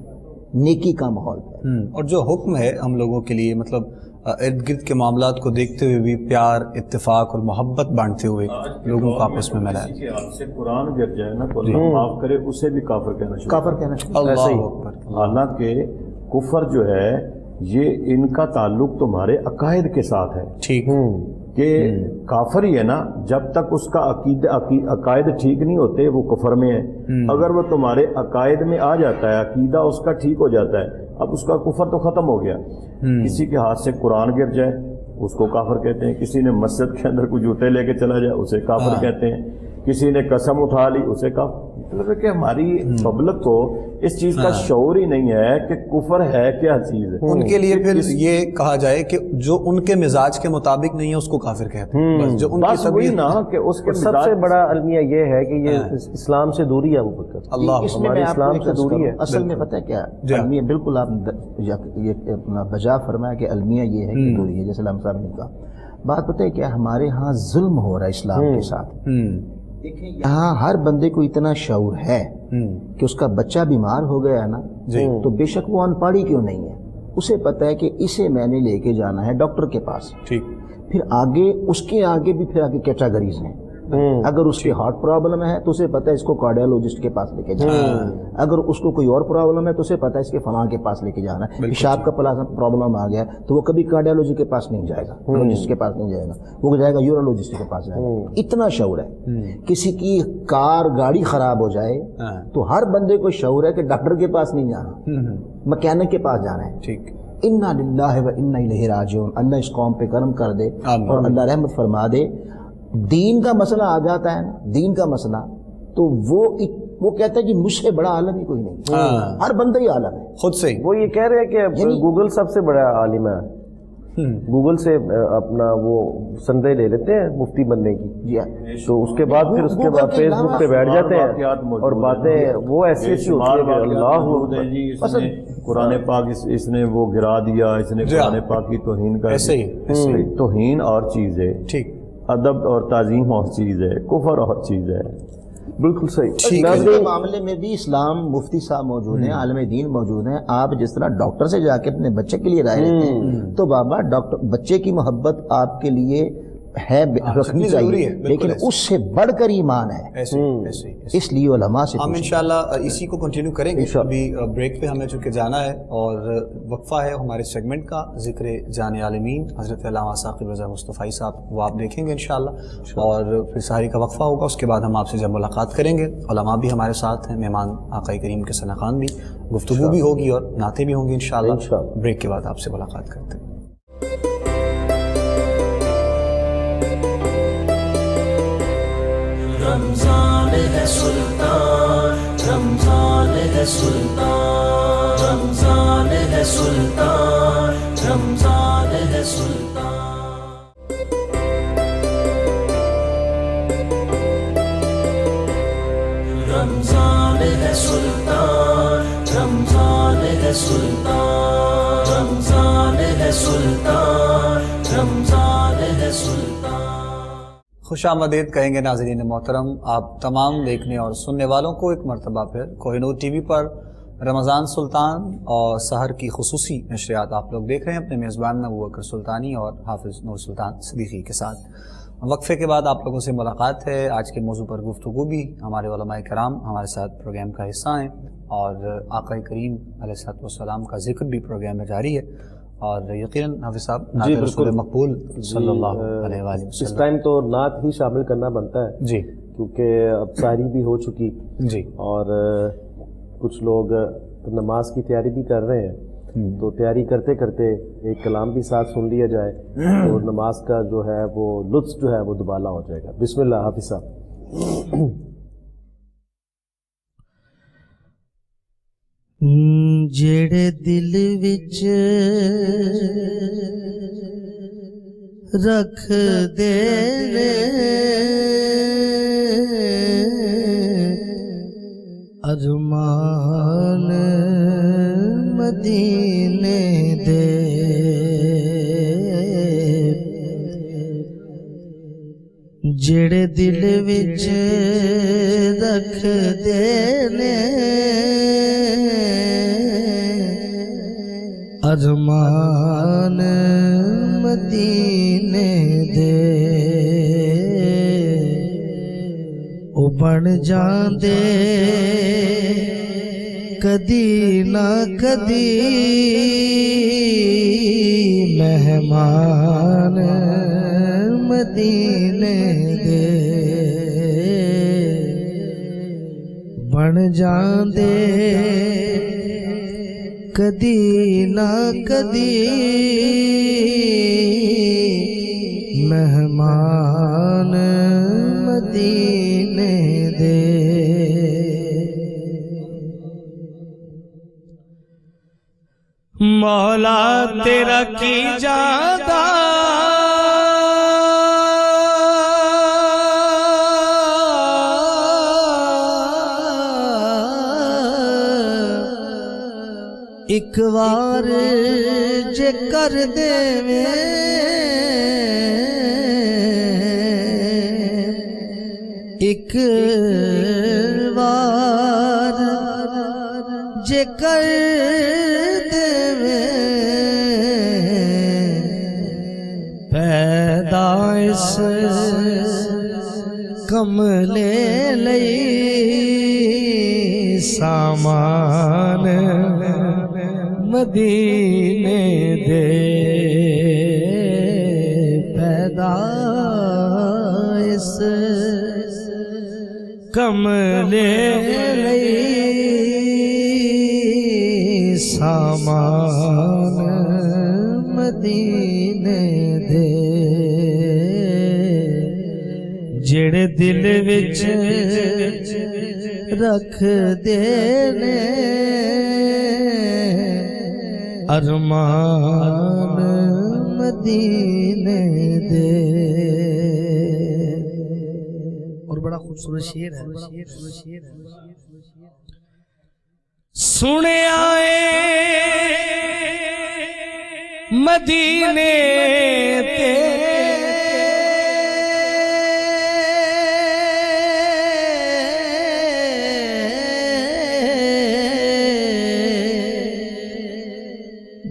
نیکی کا ماحول پھیلے۔ اور جو حکم ہے ہم لوگوں کے لیے، مطلب ارد گرد کے معاملات کو دیکھتے ہوئے بھی پیار، اتفاق اور محبت بانٹتے ہوئے لوگوں کو آپس میں ملایا۔ کسی کے ہاتھ سے قرآن گر جائے نا تو اللہ معاف کرے، اسے بھی کافر کہنا شروع کافر کہنا چاہیے۔ اللہ اکبر۔ حالانکہ کفر جو ہے یہ ان کا تعلق تمہارے عقائد کے ساتھ ہے ٹھیک کہ کافر ہی ہے نا، جب تک اس کا عقائد ٹھیک نہیں ہوتے وہ کفر میں ہے۔ اگر وہ تمہارے عقائد میں آ جاتا ہے، عقیدہ اس کا ٹھیک ہو جاتا ہے، اب اس کا کفر تو ختم ہو گیا۔ کسی کے ہاتھ سے قرآن گر جائے اس کو کافر کہتے ہیں، کسی نے مسجد کے اندر کوئی جوتے لے کے چلا جائے اسے کافر کہتے ہیں، کسی نے قسم اٹھا لی اسے کافر۔ مطلب ہے کہ ہماری پبلک کو اس چیز کا شعور ہی نہیں ہے کہ کفر ہے کیا چیز ہے۔ ان کے لیے پھر یہ کہا جائے کہ جو ان کے مزاج کے مطابق نہیں ہے اس کو کافر کہتے ہیں، بس جو ان کی بس وہی نا کہ اس کے سب سے بڑا المیہ یہ ہے کہ یہ اسلام سے دوری ہے، ابو بکر اللہ اس میں ہمارے میں آپ کو اسلام ایک سے عرض دوری کروں، ہے۔ اصل میں پتہ ہے کیا المیہ، بالکل آپ یہ اپنا بجا فرمایا کہ المیہ یہ ہے کہ دوری ہے، جیسے علامہ صاحب نے کہا۔ بات پتہ ہے کیا، ہمارے ہاں ظلم ہو رہا ہے اسلام کے ساتھ۔ دیکھیں یہاں ہر بندے کو اتنا شعور ہے کہ اس کا بچہ بیمار ہو گیا ہے نا تو بے شک وہ ان پڑھی کیوں نہیں ہے، اسے پتہ ہے کہ اسے میں نے لے کے جانا ہے ڈاکٹر کے پاس۔ ٹھیک پھر آگے اس کے آگے بھی پھر آگے کیٹاگریز ہیں۔ اگر اس کی ہارٹ پرابلم ہے تو اسے پتہ ہے اس کو کارڈیالوجسٹ کے پاس لے کے جانا ہے، اگر اس کو کوئی اور پرابلم ہے تو اسے پتہ ہے اس کے فلاں کے پاس لے کے جانا ہے۔ پیشاب کا پرابلم آ گیا تو وہ کبھی کارڈیالوجی کے پاس نہیں جائے گا، لوجسٹ کے پاس نہیں جائے گا، وہ جائے گا یورولوجسٹ کے پاس جائے گا۔ اتنا شعور ہے۔ کسی کی کار گاڑی خراب ہو جائے تو ہر بندے کو شعور ہے کہ ڈاکٹر کے پاس نہیں جانا، مکینک کے پاس جانا ہے۔ ٹھیک انا للہ و انا الیہ راجعون۔ اللہ اس قوم پہ کرم کر دے اور اللہ رحمت فرما دے۔ دین کا مسئلہ آ جاتا ہے نا، دین کا مسئلہ تو وہ کہتا ہے کہ مجھ سے بڑا عالم ہی کوئی نہیں، ہر بندہ ہی عالم ہے خود سے ہی۔ وہ یہ کہہ رہے ہیں کہ گوگل سب سے بڑا عالم ہے، گوگل سے اپنا وہ سندے لے لیتے ہیں مفتی بننے کی، تو اس کے بعد پھر اس کے بعد فیس بک پہ بیٹھ جاتے ہیں اور باتیں وہ ایسی ایسی ہوتی ہیں کہ اللہ جی اس نے قرآن پاک اس نے وہ گرا دیا، اس نے قرآن پاک کی توہین کر ایسے ہی توہین اور چیز ہے، ٹھیک، ادب اور تعظیم اور چیز ہے، کفر اور چیز ہے۔ بالکل صحیح۔ اس کے معاملے میں بھی اسلام مفتی صاحب موجود ہیں، عالم دین موجود ہیں۔ آپ جس طرح ڈاکٹر سے جا کے اپنے بچے کے لیے رائے لیتے ہیں تو بابا ڈاکٹر بچے کی محبت آپ کے لیے ہے، رکھنی چاہیے، لیکن اس سے بڑھ کر ایمان ہے، اس لیے علماء سے ہم انشاءاللہ اسی کو کنٹینیو کریں گے۔ ابھی بریک پہ ہمیں چونکہ جانا ہے اور وقفہ ہے ہمارے سیگمنٹ کا، ذکر جان عالمین حضرت علامہ ثاقب رضا مصطفی صاحب، وہ آپ دیکھیں گے انشاءاللہ، اور پھر سحری کا وقفہ ہوگا، اس کے بعد ہم آپ سے جب ملاقات کریں گے، علماء بھی ہمارے ساتھ ہیں، مہمان آقا کریم کے ثناخوان بھی، گفتگو بھی ہوگی اور نعتیں بھی ہوں گی انشاءاللہ۔ بریک کے بعد آپ سے ملاقات کرتے ہیں۔ رمضان ہے سلطان، رمضان ہے سلطان، رمضان ہے سلطان، رمضان ہے سلطان۔ رمضان ہے سلطان، رمضان ہے سلطان، رمضان ہے سلطان، رمضان ہے سلطان۔ خوش آمدید کہیں گے ناظرین محترم آپ تمام دیکھنے اور سننے والوں کو ایک مرتبہ پھر کوہ نور ٹی وی پر رمضان سلطان اور سحر کی خصوصی نشریات آپ لوگ دیکھ رہے ہیں اپنے میزبان ابوبکر سلطانی اور حافظ نور سلطان صدیقی کے ساتھ۔ وقفے کے بعد آپ لوگوں سے ملاقات ہے، آج کے موضوع پر گفتگو بھی، ہمارے علماء کرام ہمارے ساتھ پروگرام کا حصہ ہیں اور آقا کریم علیہ السلام کا ذکر بھی پروگرام میں جاری ہے، اور یقیناً حافظ صاحب نعت رسول مقبول صلی اللہ علیہ وآلہ وسلم اس ٹائم تو نعت ہی شامل کرنا بنتا ہے جی، کیونکہ اب سحری بھی ہو چکی جی، اور کچھ لوگ نماز کی تیاری بھی کر رہے ہیں، تو تیاری کرتے کرتے ایک کلام بھی ساتھ سن لیا جائے تو نماز کا جو ہے وہ لطف جو ہے وہ دوبالا ہو جائے گا۔ بسم اللہ حافظ صاحب۔ جڑے دل وچ رکھ دے ارمان مدینے دے، جڑے دل وچ رکھ دے ارمان مدینے دے، او بن جاندے کدی نہ کدی مہمان مدینے دے، بن جاندے کدی نہ کدی مہمان مدینے دے۔ مولا تیرا کی جادا ایک وار جے کر دے ایک وار جے کر دے پیدا اس کملے لئی سامان مدینے دے، پیدا اس کملے لئی سامان مدینے دے، جڑے دل وچ رکھ دے ارمان مدینے دے۔ اور بڑا خوبصورت شعر ہے، سنے آئے مدینے تے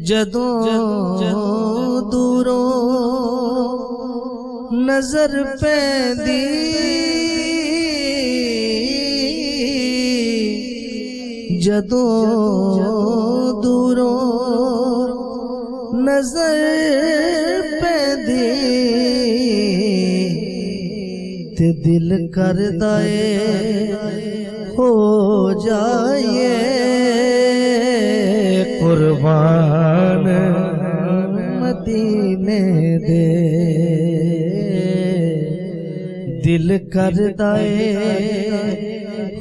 جدوں دوروں نظر پیندی جدوں دوروں نظر پیندی تے دل کردا اے ہو جائیے قربان مدینے دے، دل کردا اے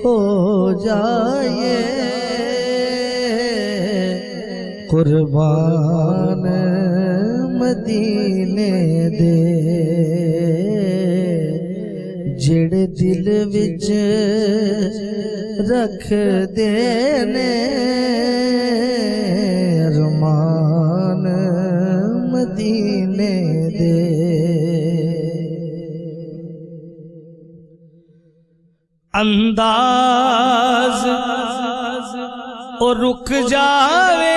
ہو جائیے قربان مدینے دے، جڑے دل وچ رکھ دے ارمان مدینے دے۔ انداز او رک جاوے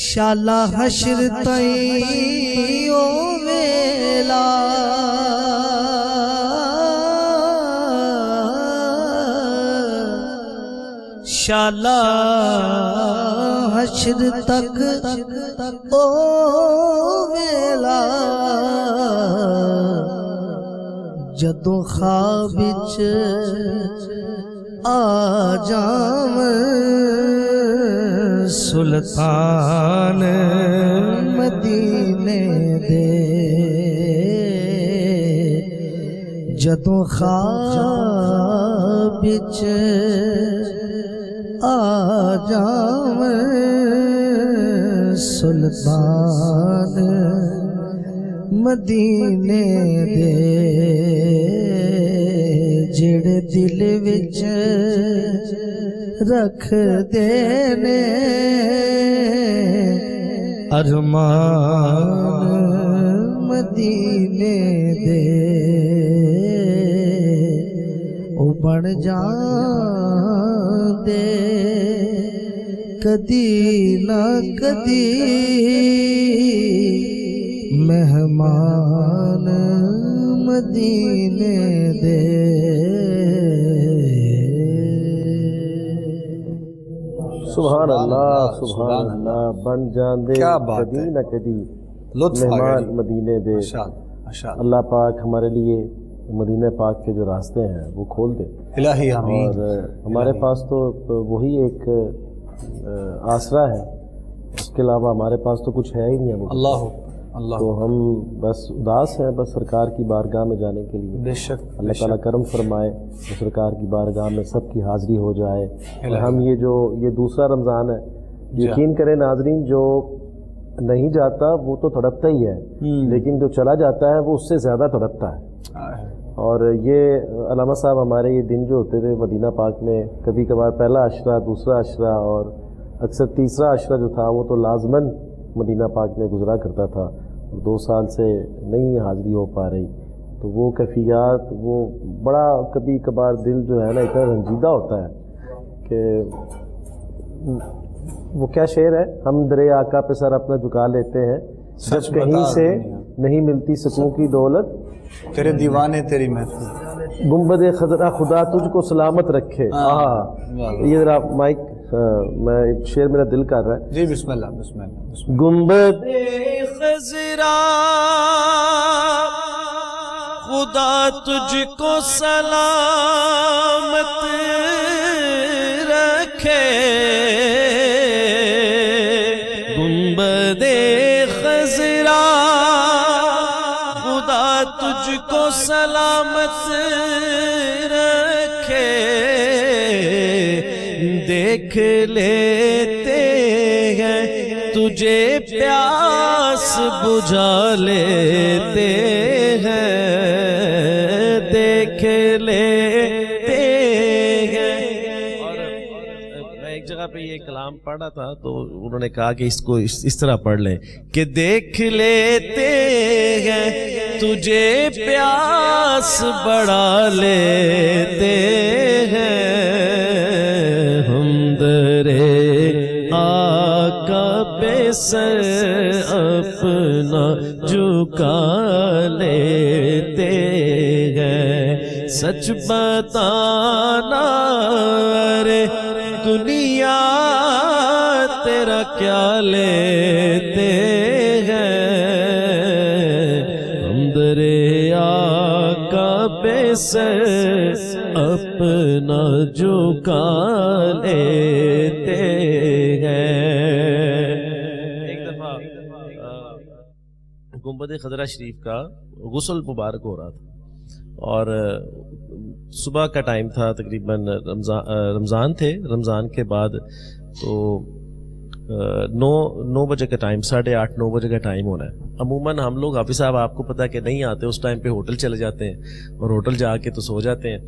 شالا حشر تائیں او ویلا شالا حشر تک او ویلا جدوں خواب وچ آ جاواں سلطان مدینے دے جدوں خواب وچ آ جاویں سلطان مدینے دے جڑے دل وچ رکھ دینے ارمان مدینے دے او بن جان دے کدی نہ کدی مہمان مدینے دے سبحان اللہ سبحان اللہ بن جان دے کیا بات کدی ہے، نہ کدی لطف آ گیا مہمان جی۔ مدینے دے ماشاءاللہ اللہ پاک ہمارے لیے مدینہ پاک کے جو راستے ہیں وہ کھول دے، الہی آمین۔ اور ہمارے پاس تو وہی ایک آسرا ہے، اس کے علاوہ ہمارے پاس تو کچھ ہے ہی نہیں ہے وہ، اللہ اللہ تو ہم بس اداس ہیں بس سرکار کی بارگاہ میں جانے کے لیے۔ بے شک اللہ تعالیٰ کرم فرمائے کہ سرکار کی بارگاہ میں سب کی حاضری ہو جائے، اور ہم یہ دوسرا رمضان ہے، یقین کریں ناظرین، جو نہیں جاتا وہ تو تڑپتا ہی ہے، لیکن جو چلا جاتا ہے وہ اس سے زیادہ تڑپتا ہے۔ اور یہ علامہ صاحب ہمارے یہ دن جو ہوتے تھے مدینہ پاک میں، کبھی کبھار پہلا عشرہ، دوسرا عشرہ، اور اکثر تیسرا عشرہ جو تھا وہ تو لازماً مدینہ پاک میں گزرا کرتا تھا، 2 سال سے نہیں حاضری ہو پا رہی، تو وہ کیفیات وہ بڑا کبھی کبھار دل جو ہے نا اتنا رنجیدہ ہوتا ہے کہ وہ کیا شعر ہے، ہم درے آقا پہ سر اپنا جھکا لیتے ہیں جب کہیں سے نہیں ملتی سکون کی دولت، تیرے دیوانے تیری محفل۔ گنبد خضرا خدا تجھ کو سلامت رکھے۔ یہ ذرا مائک میں ایک شعر میرا دل کر رہا ہے، جی بسم اللہ بسم اللہ بسم گنبد خضرا خدا تجھ کو سلامت رکھے، گنبد خضرا خدا تجھ کو سلامت رکھے، دیکھ لیتے ہیں تجھے پیاس بجھا لیتے ہیں، دیکھ لیتے ہیں۔ اور میں ایک جگہ پہ یہ کلام پڑھ رہا تھا تو انہوں نے کہا کہ اس کو اس طرح پڑھ لیں کہ دیکھ لیتے ہیں تجھے پیاس بڑھا لیتے ہیں، ہم درے آقا پہ سر اپنا جھکا لیتے ہیں، سچ بتانا رے دنیا تیرا کیا لیتے ہیں، ہم درے آقا پہ سر اپنا جھکا لیتے ہیں۔ ایک دفعہ گنبد خضرا شریف کا غسل مبارک ہو رہا تھا، اور صبح کا ٹائم تھا، تقریباً رمضان تھے، رمضان کے بعد تو 9 بجے کا ٹائم، 8:30 9 بجے کا ٹائم ہونا ہے۔ عموماً ہم لوگ حافظ صاحب آپ کو پتہ کہ نہیں آتے، اس ٹائم پہ ہوٹل چلے جاتے ہیں اور ہوٹل جا کے تو سو جاتے ہیں،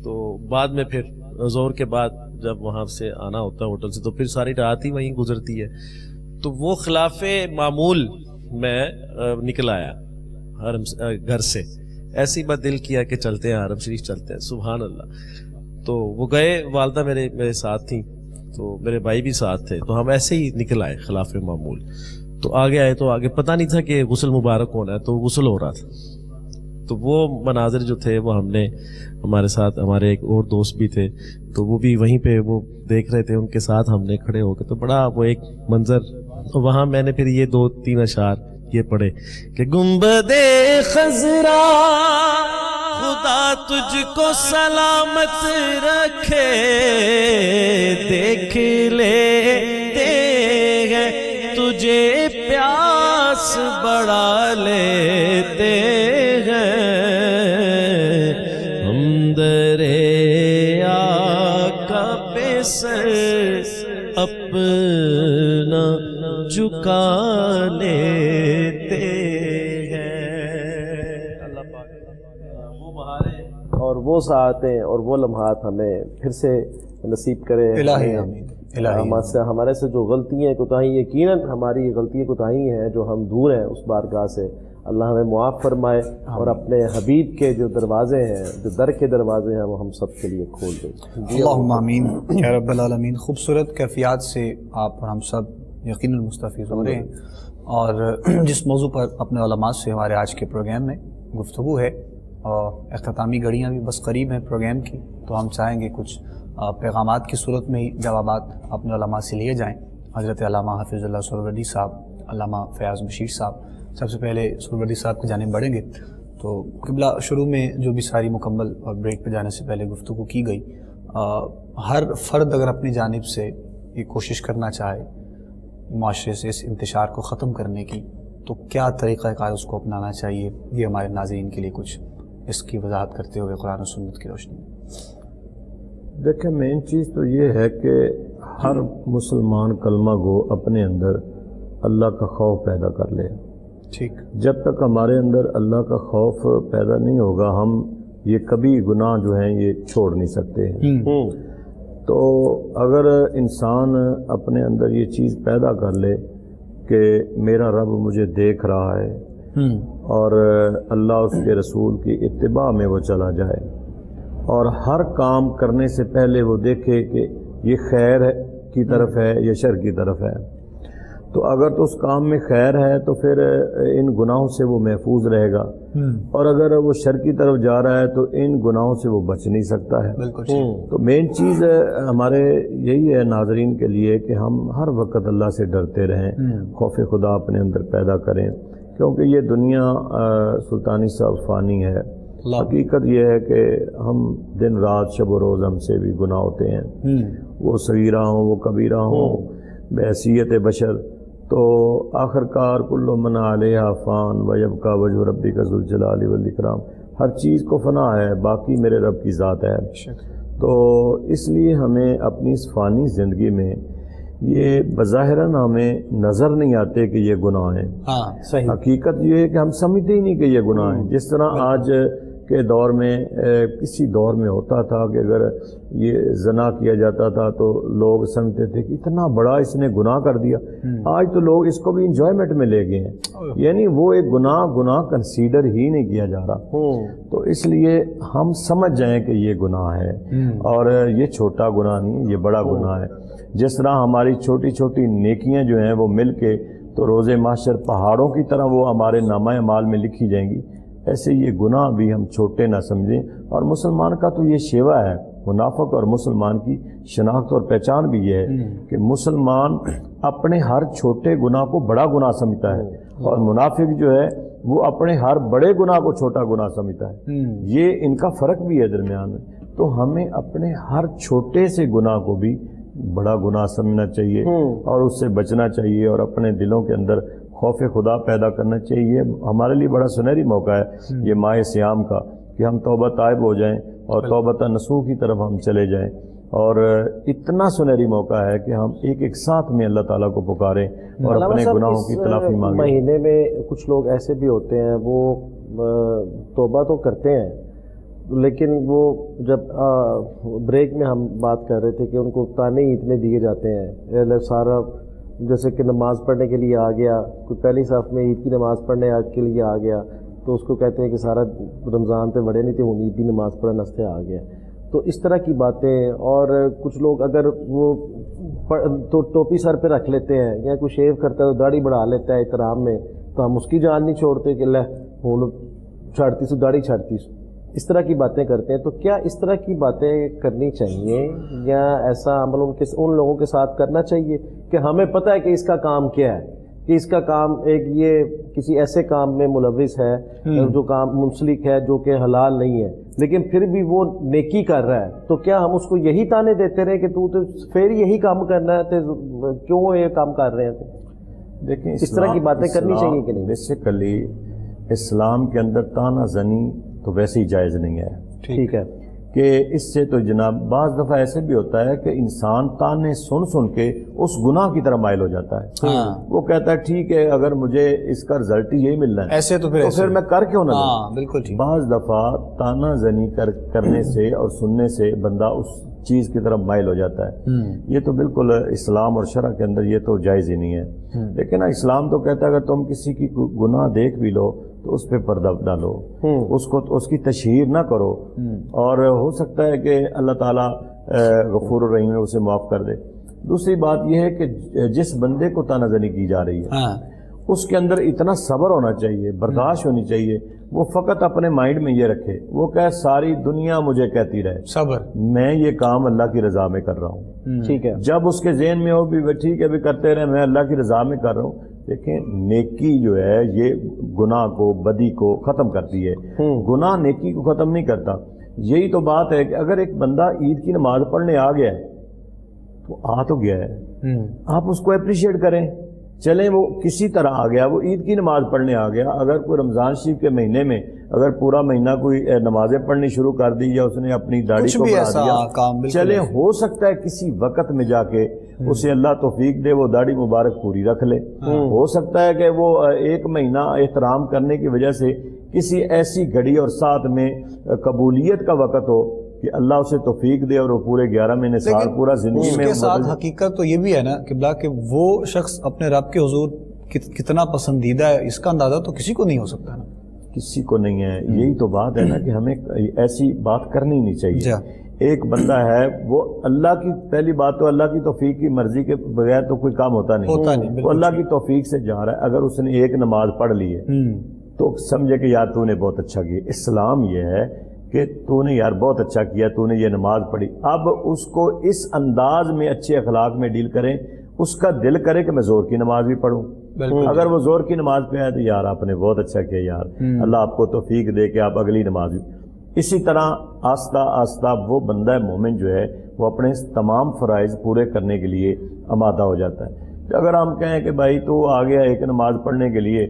تو بعد میں پھر ظہر کے بعد جب وہاں سے آنا ہوتا ہے ہوٹل سے تو پھر ساری رات ہی وہیں گزرتی ہے، تو وہ خلاف معمول میں نکل آیا گھر سے، ایسے ہی بات دل کیا کہ چلتے ہیں حرم شریف چلتے ہیں، سبحان اللہ۔ تو وہ گئے، والدہ میرے ساتھ تھیں، تو میرے بھائی بھی ساتھ تھے، تو ہم ایسے ہی نکل آئے خلاف معمول، تو آگے آئے تو آگے پتہ نہیں تھا کہ غسل مبارک ہونا ہے، تو غسل ہو رہا تھا، تو وہ مناظر جو تھے وہ ہم نے ہمارے ساتھ، ہمارے ایک اور دوست بھی تھے تو وہ بھی وہیں پہ وہ دیکھ رہے تھے، ان کے ساتھ ہم نے کھڑے ہو کے، تو بڑا وہ ایک منظر، وہاں میں نے پھر یہ 2-3 اشعار یہ پڑھے کہ گنبد خضرا خدا تجھ کو سلامت رکھے، دیکھ لیتے ہیں تجھے پیاس بڑھا لیتے ہیں، سر اپنا جھکا لیتے ہیں۔ اللہ پاک وہ بہاریں اور وہ ساعتیں اور وہ لمحات ہمیں پھر سے نصیب کرے۔ الہی آمین، الہی ہمارے سے جو غلطیاں کوتاہی، یقیناً ہماری غلطیاں کوتاہی ہیں جو ہم دور ہیں اس بارگاہ سے، اللہ ہمیں معاف فرمائے اور اپنے حبیب کے جو دروازے ہیں، جو در کے دروازے ہیں، وہ ہم سب کے لیے کھول دے۔ اللہم آمین یا رب العالمین۔ خوبصورت کیفیات سے آپ اور ہم سب یقیناً مستفید ہو رہے ہیں، اور جس موضوع پر اپنے علماء سے ہمارے آج کے پروگرام میں گفتگو ہے، اور اختتامی گھڑیاں بھی بس قریب ہیں پروگرام کی، تو ہم چاہیں گے کچھ پیغامات کی صورت میں ہی جوابات اپنے علماء سے لیے جائیں۔ حضرت علامہ حافظ اللہ سہروردی صاحب، علامہ فیاض بشیر صاحب، سب سے پہلے سہروردی صاحب کی جانب بڑھیں گے۔ تو قبلہ شروع میں جو بھی ساری مکمل اور بریک پہ جانے سے پہلے گفتگو کی گئی، ہر فرد اگر اپنی جانب سے یہ کوشش کرنا چاہے معاشرے سے اس انتشار کو ختم کرنے کی، تو کیا طریقہ کار اس کو اپنانا چاہیے؟ یہ ہمارے ناظرین کے لیے کچھ اس کی وضاحت کرتے ہوئے قرآن و سنت کی روشنی میں۔ دیکھیں، مین چیز تو یہ ہے کہ ہر مسلمان کلمہ گو اپنے اندر اللہ کا خوف پیدا کر لے۔ ٹھیک، جب تک ہمارے اندر اللہ کا خوف پیدا نہیں ہوگا، ہم یہ کبھی گناہ جو ہیں یہ چھوڑ نہیں سکتے ہیں۔ تو اگر انسان اپنے اندر یہ چیز پیدا کر لے کہ میرا رب مجھے دیکھ رہا ہے، اور اللہ اس کے رسول کی اتباع میں وہ چلا جائے، اور ہر کام کرنے سے پہلے وہ دیکھے کہ یہ خیر کی طرف ہے یا شر کی طرف ہے، تو اگر تو اس کام میں خیر ہے تو پھر ان گناہوں سے وہ محفوظ رہے گا، اور اگر وہ شر کی طرف جا رہا ہے تو ان گناہوں سے وہ بچ نہیں سکتا ہے۔ بالکل۔ تو مین چیز ہمارے یہی ہے ناظرین کے لیے کہ ہم ہر وقت اللہ سے ڈرتے رہیں، خوف خدا اپنے اندر پیدا کریں، کیونکہ یہ دنیا سلطانی صاحب فانی ہے۔ حقیقت یہ ہے کہ ہم دن رات شب و روز ہم سے بھی گناہ ہوتے ہیں، وہ صغیرہ ہوں وہ کبیرہ ہوں، بحیثیت بشر۔ تو آخر کار کل من علیہا فان ویبقی وجہ ربک ذو الجلال والاکرام، ہر چیز کو فنا ہے، باقی میرے رب کی ذات ہے۔ تو اس لیے ہمیں اپنی اس فانی زندگی میں یہ بظاہراً ہمیں نظر نہیں آتے کہ یہ گناہ ہیں، صحیح۔ حقیقت یہ ہے کہ ہم سمجھتے ہی نہیں کہ یہ گناہ ہیں۔ جس طرح آج کے دور میں کسی دور میں ہوتا تھا کہ اگر یہ زنا کیا جاتا تھا تو لوگ سمجھتے تھے کہ اتنا بڑا اس نے گناہ کر دیا، آج تو لوگ اس کو بھی انجوائمنٹ میں لے گئے ہیں، یعنی وہ ایک گناہ کنسیڈر ہی نہیں کیا جا رہا۔ تو اس لیے ہم سمجھ جائیں کہ یہ گناہ ہے، اور یہ چھوٹا گناہ نہیں، یہ بڑا گناہ ہے۔ جس طرح ہماری چھوٹی چھوٹی نیکیاں جو ہیں وہ مل کے تو روز محشر پہاڑوں کی طرح وہ ہمارے نامہ اعمال میں لکھی جائیں گی، ایسے یہ گناہ بھی ہم چھوٹے نہ سمجھیں۔ اور مسلمان کا تو یہ شیوہ ہے، منافق اور مسلمان کی شناخت اور پہچان بھی یہ ہے کہ مسلمان اپنے ہر چھوٹے گناہ کو بڑا گناہ سمجھتا ہے، اور منافق جو ہے وہ اپنے ہر بڑے گناہ کو چھوٹا گناہ سمجھتا ہے۔ یہ ان کا فرق بھی ہے درمیان میں۔ تو ہمیں اپنے ہر چھوٹے سے گناہ کو بھی بڑا گناہ سمجھنا چاہیے، اور اس سے بچنا چاہیے، اور اپنے دلوں کے اندر خوف خدا پیدا کرنا چاہیے۔ ہمارے لیے بڑا سنہری موقع ہے یہ ماہ صیام کا، کہ ہم توبہ طائب ہو جائیں اور توبہ نصوح کی طرف ہم چلے جائیں، اور اتنا سنہری موقع ہے کہ ہم ایک ایک ساتھ میں اللہ تعالیٰ کو پکاریں اور اپنے گناہوں کی تلافی مانگیں۔ مہینے میں کچھ لوگ ایسے بھی ہوتے ہیں، وہ توبہ تو کرتے ہیں، لیکن وہ جب بریک میں ہم بات کر رہے تھے کہ ان کو تانے ہی اتنے دیے جاتے ہیں، سارا جیسے کہ نماز پڑھنے کے لیے آ گیا، کوئی پہلی صف میں عید کی نماز پڑھنے کے لیے آ گیا تو اس کو کہتے ہیں کہ سارا رمضان تے بڑے نہیں تھے، عید کی نماز پڑھنے سے آ گیا۔ تو اس طرح کی باتیں، اور کچھ لوگ اگر وہ تو ٹوپی سر پہ رکھ لیتے ہیں یا کوئی شیو کرتا ہے تو داڑھی بڑھا لیتا ہے احترام میں، تو ہم اس کی جان نہیں چھوڑتے کہ لہ ہوں چھاڑتی سو داڑھی چھاڑتی سو، اس طرح کی باتیں کرتے ہیں۔ تو کیا اس طرح کی باتیں کرنی چاہیے، یا ایسا عمل ان لوگوں کے ساتھ کرنا چاہیے کہ ہمیں پتہ ہے کہ اس کا کام کیا ہے، کہ اس کا کام ایک یہ کسی ایسے کام میں ملوث ہے جو کام منسلک ہے جو کہ حلال نہیں ہے، لیکن پھر بھی وہ نیکی کر رہا ہے، تو کیا ہم اس کو یہی تانے دیتے رہے کہ تو پھر یہی کام کرنا ہے، تو کیوں یہ کام کر رہے ہیں؟ دیکھیں، اس طرح کی باتیں کرنی چاہیے کہ نہیں؟ بیسیکلی اسلام کے اندر تانا زنی تو ویسے ہی جائز نہیں ہے، ٹھیک ہے، کہ اس سے تو جناب بعض دفعہ ایسے بھی ہوتا ہے کہ انسان تانے سن سن کے اس گناہ کی طرف مائل ہو جاتا ہے. وہ کہتا ہے ٹھیک ہے اگر مجھے اس کا رزلٹ یہی ملنا ہے ایسے تو پھر میں کر کیوں نہ دوں. بالکل ٹھیک. بعض دفعہ تانا زنی کرنے سے اور سننے سے بندہ اس چیز کی طرف مائل ہو جاتا ہے. یہ تو بالکل اسلام اور شرع کے اندر یہ تو جائز ہی نہیں ہے. لیکن اسلام تو کہتا ہے اگر تم کسی کی گناہ دیکھ بھی لو تو اس پہ پردہ ڈالو, اس کی تشہیر نہ کرو, اور ہو سکتا ہے کہ اللہ تعالیٰ غفور الرحیم اسے معاف کر دے. دوسری بات یہ ہے کہ جس بندے کو تانا زنی کی جا رہی ہے اس کے اندر اتنا صبر ہونا چاہیے, برداشت ہونی چاہیے. وہ فقط اپنے مائنڈ میں یہ رکھے, وہ کہے ساری دنیا مجھے کہتی رہے, صبر, میں یہ کام اللہ کی رضا میں کر رہا ہوں. ٹھیک ہے, جب اس کے ذہن میں ہو بھی ٹھیک ہے بھی کرتے رہے, میں اللہ کی رضا میں کر رہا ہوں. دیکھیں نیکی جو ہے یہ گناہ کو, بدی کو ختم کرتی ہے. گناہ نیکی کو ختم نہیں کرتا. یہی تو بات ہے کہ اگر ایک بندہ عید کی نماز پڑھنے آ گیا ہے تو آ تو گیا ہے, آپ اس کو اپریشیٹ کریں. چلیں وہ کسی طرح آ گیا, وہ عید کی نماز پڑھنے آ گیا. اگر کوئی رمضان شریف کے مہینے میں اگر پورا مہینہ کوئی نمازیں پڑھنی شروع کر دی یا اس نے اپنی داڑھی کو بڑھا دیا, چلے ہو سکتا ہے کسی وقت میں جا کے اسے اللہ توفیق دے وہ داڑھی مبارک پوری رکھ لے. ہو سکتا ہے کہ وہ ایک مہینہ احترام کرنے کی وجہ سے کسی ایسی گھڑی اور ساتھ میں قبولیت کا وقت ہو کہ اللہ اسے توفیق دے اور وہ پورے 11 مہینے سال پورا زندگی میں. اس کے ساتھ حقیقت تو یہ بھی ہے نا قبلہ کہ وہ شخص اپنے رب کے حضور کتنا پسندیدہ ہے, اس کا اندازہ تو کسی کو نہیں ہو سکتا نا, کسی کو نہیں ہے. یہی تو بات ہے نا کہ ہمیں ایسی بات کرنی نہیں چاہیے. ایک بندہ ہے وہ اللہ کی, پہلی بات تو اللہ کی توفیق کی مرضی کے بغیر تو کوئی کام ہوتا نہیں, وہ اللہ کی توفیق سے جا رہا ہے. اگر اس نے ایک نماز پڑھ لی ہے تو سمجھے کہ یار تو نے بہت اچھا کیا. اسلام یہ ہے کہ تو نے یار بہت اچھا کیا, تو نے یہ نماز پڑھی. اب اس کو اس انداز میں اچھے اخلاق میں ڈیل کریں, اس کا دل کرے کہ میں زور کی نماز بھی پڑھوں. اگر وہ زور کی نماز پہ آئے تو یار آپ نے بہت اچھا کیا یار, اللہ آپ کو توفیق دے کہ آپ اگلی نماز بھی. اسی طرح آہستہ آہستہ وہ بندہ مومن جو ہے وہ اپنے تمام فرائض پورے کرنے کے لیے آمادہ ہو جاتا ہے. اگر ہم کہیں کہ بھائی تو آ گیا ایک نماز پڑھنے کے لیے,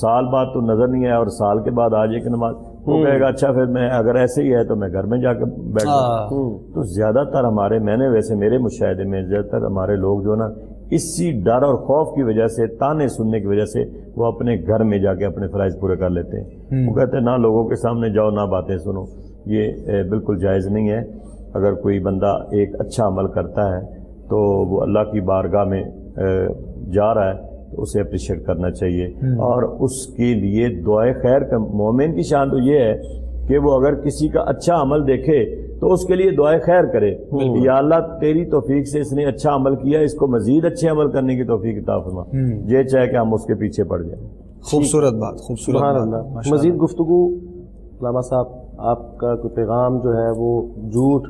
سال بعد تو نظر نہیں آیا اور سال کے بعد آج ایک نماز, وہ کہے گا اچھا پھر میں اگر ایسے ہی ہے تو میں گھر میں جا کے بیٹھ جاؤں. تو زیادہ تر ہمارے, میں نے ویسے میرے مشاہدے میں زیادہ تر ہمارے لوگ جو نا اسی ڈر اور خوف کی وجہ سے, تانے سننے کی وجہ سے وہ اپنے گھر میں جا کے اپنے فرائض پورے کر لیتے ہیں. وہ کہتے ہیں نہ لوگوں کے سامنے جاؤ نہ باتیں سنو. یہ بالکل جائز نہیں ہے. اگر کوئی بندہ ایک اچھا عمل کرتا ہے تو وہ اللہ کی بارگاہ میں جا رہا ہے تو اسے اپریشیٹ کرنا چاہیے, اور اس کے لیے دعائے خیر کا. مومن کی شان تو یہ ہے کہ وہ اگر کسی کا اچھا عمل دیکھے تو اس کے لیے دعائے خیر کرے, یا اللہ تیری توفیق سے اس نے اچھا عمل کیا, اس کو مزید اچھے عمل کرنے کی توفیق عطا فرما. یہ چاہے کہ ہم اس کے پیچھے پڑ جائیں. خوبصورت بات, خوبصورت بات. مزید گفتگو علامہ صاحب, آپ کا کوئی پیغام جو ہے وہ جھوٹ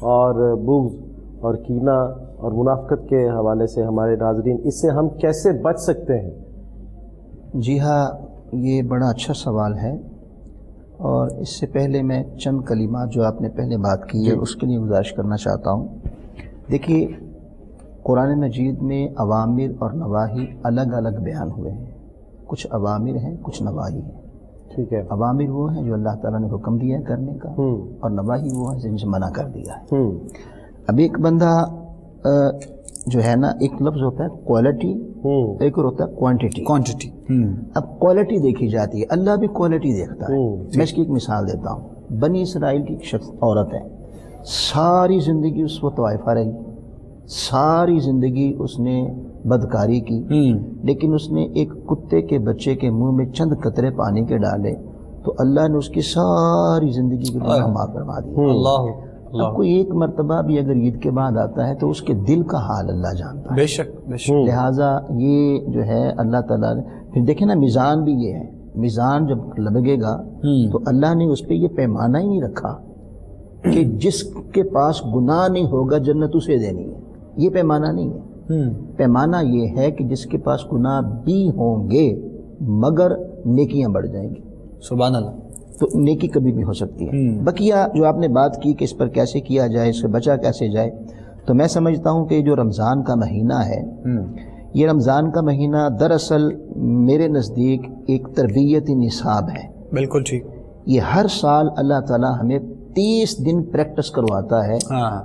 اور بغض اور کینہ اور منافقت کے حوالے سے ہمارے ناظرین, اس سے ہم کیسے بچ سکتے ہیں؟ جی ہاں, یہ بڑا اچھا سوال ہے, اور اس سے پہلے میں چند کلمات جو آپ نے پہلے بات کی ہے اس کے لیے گزارش کرنا چاہتا ہوں. دیکھیے قرآن مجید میں اوامر اور نواہی الگ الگ بیان ہوئے ہیں. کچھ اوامر ہیں, کچھ نواہی ہیں. ٹھیک ہے, اوامر وہ ہیں جو اللہ تعالیٰ نے حکم دیا ہے کرنے کا, اور نواہی وہ ہیں جن سے منع کر دیا ہے. اب ایک بندہ جو ہے نا, ایک لفظ ہوتا ہے کوالٹی, ایک اور ہوتا ہے کوانٹٹی. اب کوالٹی دیکھی جاتی ہے, اللہ بھی کوالٹی دیکھتا ہے. میں اس کی ایک مثال دیتا ہوں. بنی اسرائیل کی ایک شخص عورت ہے, ساری زندگی اس وہ طائفہ رہی, ساری زندگی اس نے بدکاری کی, لیکن اس نے ایک کتے کے بچے کے منہ میں چند قطرے پانی کے ڈالے تو اللہ نے اس کی ساری زندگی کے گناہ معاف فرما دیے. اب کوئی ایک مرتبہ بھی اگر عید کے بعد آتا ہے تو اس کے دل کا حال اللہ جانتا ہے. بے شک, بے شک. لہٰذا یہ جو ہے اللہ تعالیٰ نے پھر دیکھیں نا, میزان بھی یہ ہے. میزان جب لگے گا تو اللہ نے اس پہ یہ پیمانہ ہی نہیں رکھا کہ جس کے پاس گناہ نہیں ہوگا جنت اسے دینی ہے. یہ پیمانہ نہیں ہے. پیمانہ یہ ہے کہ جس کے پاس گناہ بھی ہوں گے مگر نیکیاں بڑھ جائیں گی. سبحان اللہ. تو نیکی کبھی بھی ہو سکتی ہے. بقیہ جو آپ نے بات کی کہ اس پر کیسے کیا جائے, اس سے بچا کیسے جائے, تو میں سمجھتا ہوں کہ جو رمضان کا مہینہ ہے, یہ رمضان کا مہینہ دراصل میرے نزدیک ایک تربیتی نصاب ہے. بالکل ٹھیک. یہ ہر سال اللہ تعالیٰ ہمیں 30 دن پریکٹس کرواتا ہے.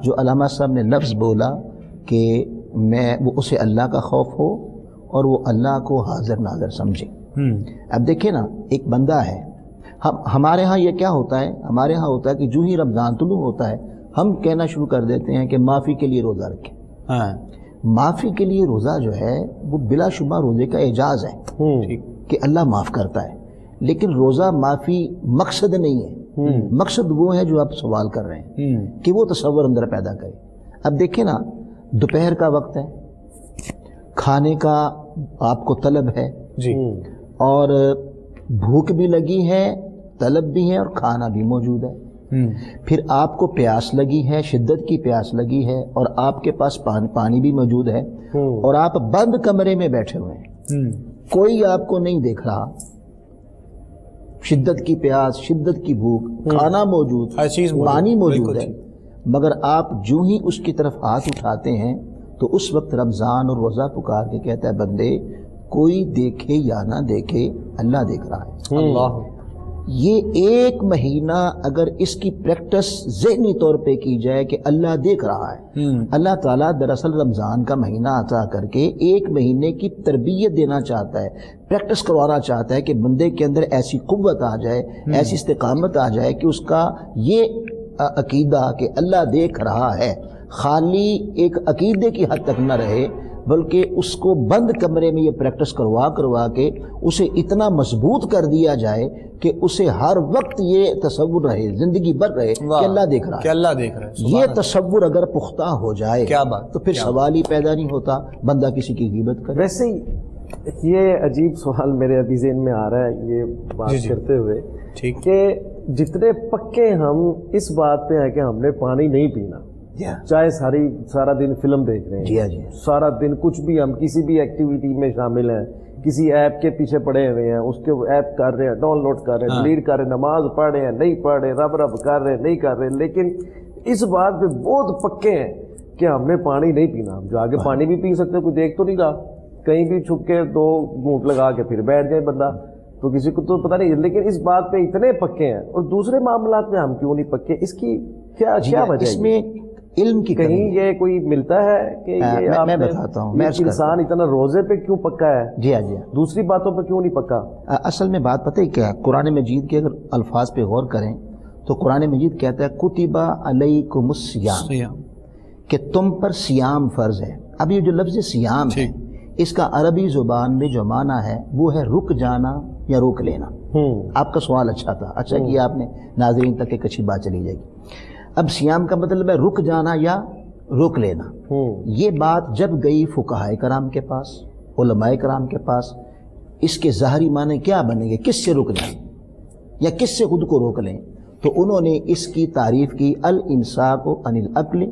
جو علامہ صاحب نے لفظ بولا کہ وہ اسے اللہ کا خوف ہو اور وہ اللہ کو حاضر ناظر سمجھے. اب دیکھیں نا، ایک بندہ ہے، ہمارے ہاں یہ کیا ہوتا ہے، ہمارے ہاں ہوتا ہے کہ جو ہی رمضان طلوع ہوتا ہے ہم کہنا شروع کر دیتے ہیں کہ معافی کے لیے روزہ رکھیں. معافی کے لیے روزہ جو ہے وہ بلا شبہ روزے کا اعجاز ہے کہ اللہ معاف کرتا ہے، لیکن روزہ معافی مقصد نہیں ہے. مقصد وہ ہے جو آپ سوال کر رہے ہیں کہ وہ تصور اندر پیدا کرے. اب دیکھیں نا، دوپہر کا وقت ہے، کھانے کا آپ کو طلب ہے اور بھوک بھی لگی ہے، طلب بھی ہے اور کھانا بھی موجود ہے. پھر آپ کو پیاس لگی ہے، شدت کی پیاس لگی ہے اور آپ کے پاس پانی بھی موجود ہے اور آپ بند کمرے میں بیٹھے ہوئے ہیں، کوئی آپ کو نہیں دیکھ رہا. شدت کی پیاس، شدت کی بھوک، کھانا موجود، پانی موجود ہے، مگر آپ جو ہی اس کی طرف ہاتھ اٹھاتے ہیں تو اس وقت رمضان اور روزہ پکار کے کہتا ہے بندے کوئی دیکھے یا نہ دیکھے اللہ دیکھ رہا ہے. اللہ. یہ ایک مہینہ اگر اس کی پریکٹس ذہنی طور پہ کی جائے کہ اللہ دیکھ رہا ہے. اللہ تعالیٰ دراصل رمضان کا مہینہ عطا کر کے ایک مہینے کی تربیت دینا چاہتا ہے، پریکٹس کروانا چاہتا ہے کہ بندے کے اندر ایسی قوت آ جائے، ایسی استقامت آ جائے کہ اس کا یہ عقیدہ کہ اللہ دیکھ رہا ہے خالی ایک عقیدے کی حد تک نہ رہے، بلکہ اس کو بند کمرے میں یہ پریکٹس کروا کے اسے اتنا مضبوط کر دیا جائے کہ اسے ہر وقت یہ تصور رہے، زندگی بھر رہے کہ اللہ دیکھ رہا ہے، کہ اللہ دیکھ رہا ہے. یہ تصور اگر پختہ ہو جائے کیا بات، تو پھر سوال ہی پیدا نہیں ہوتا بندہ کسی کی غیبت کرے. ویسے ہی یہ عجیب سوال میرے ابھی ذہن میں آ رہا ہے یہ بات کرتے ہوئے کہ جتنے پکے ہم اس بات پہ ہیں کہ ہم نے پانی نہیں پینا، چاہے سارا دن فلم دیکھ رہے ہیں، سارا دن کچھ بھی ہم کسی بھی ایکٹیویٹی میں شامل ہیں، کسی ایپ کے پیچھے پڑے ہوئے ہیں، اس کے ایپ کر رہے ہیں، ڈاؤن لوڈ کر رہے ہیں، ڈیلیٹ کر رہے ہیں، نماز پڑھ رہے ہیں، نہیں پڑھ رہے، رب کر رہے ہیں، نہیں کر رہے، لیکن اس بات پہ بہت پکے ہیں کہ ہم نے پانی نہیں پینا. ہم جو آگے پانی بھی پی سکتے، کوئی دیکھ تو نہیں رہا، کہیں بھی چھپ کے 2 گھونٹ لگا کے پھر بیٹھ جائے بندہ، تو کسی کو تو پتہ نہیں. لیکن اس بات پہ اتنے پکے ہیں اور دوسرے معاملات میں ہم کیوں نہیں پکے؟ اس کی کیا وجہ ہے؟ اس میں علم کی کہیں یہ کوئی ملتا ہے کہ میں بتاتا ہوں، انسان اتنا روزے پہ کیوں پکا ہے، جی ہاں دوسری باتوں پہ کیوں نہیں پکا؟ اصل میں بات پتہ ہے کیا، قرآن مجید کے اگر الفاظ پہ غور کریں تو قرآن مجید کہتا ہے کتب علیکم الصیام، کہ تم پر سیام فرض ہے. اب یہ جو لفظ سیام ہے اس کا عربی زبان میں جو معنی ہے وہ ہے رک جانا یا روک لینا. آپ کا سوال اچھا تھا، اچھا کیا آپ نے، ناظرین تک ایک اچھی بات چلی جائے گی. اب سیام کا مطلب ہے رک جانا یا روک لینا. یہ بات جب گئی فقہاء کرام کے پاس، علماء کرام کے پاس، اس کے ظاہری معنی کیا بنیں گے، کس سے رک جائیں یا کس سے خود کو روک لیں؟ تو انہوں نے اس کی تعریف کی الامساک عن الاکل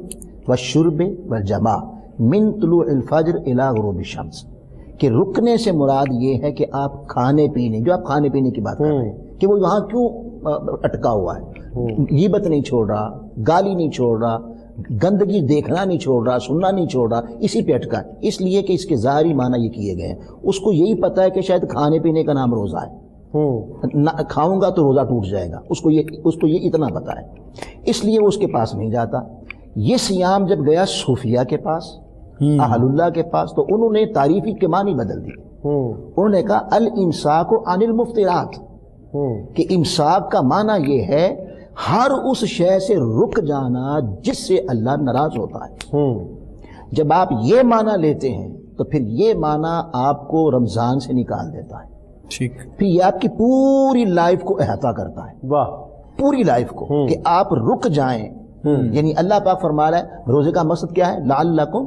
والشرب والجماع من طلوع الفجر الى غروب الشمس، کہ رکنے سے مراد یہ ہے کہ آپ کھانے پینے، جو آپ کھانے پینے کی بات کر رہے ہیں کہ وہ وہاں کیوں اٹکا ہوا ہے، غیبت نہیں چھوڑ رہا، گالی نہیں چھوڑ رہا، گندگی دیکھنا نہیں چھوڑ رہا، سننا نہیں چھوڑ رہا، اسی پہ اٹکا ہے. اس لیے کہ اس کے ظاہری معنی یہ کیے گئے ہیں. اس کو یہی پتہ ہے کہ شاید کھانے پینے کا نام روزہ ہے، نہ کھاؤں گا تو روزہ ٹوٹ جائے گا، اس کو یہ اتنا پتہ ہے، اس لیے وہ اس کے پاس نہیں جاتا. یہ سیام جب گیا صوفیہ کے پاس، اہل اللہ کے پاس، تو انہوں نے تعریفی کے معنی بدل دی. انہوں نے کہا الامساک عن المفترات، کہ امساک کا معنی یہ ہے ہر اس شے سے رک جانا جس سے اللہ ناراض ہوتا ہے. جب آپ یہ معنی لیتے ہیں تو پھر یہ معنی آپ کو رمضان سے نکال دیتا ہے. ٹھیک. پھر یہ آپ کی پوری لائف کو احاطہ کرتا ہے، واہ، پوری لائف کو، کہ آپ رک جائیں. یعنی اللہ پاک فرما رہا ہے روزے کا مقصد کیا ہے، لعلکم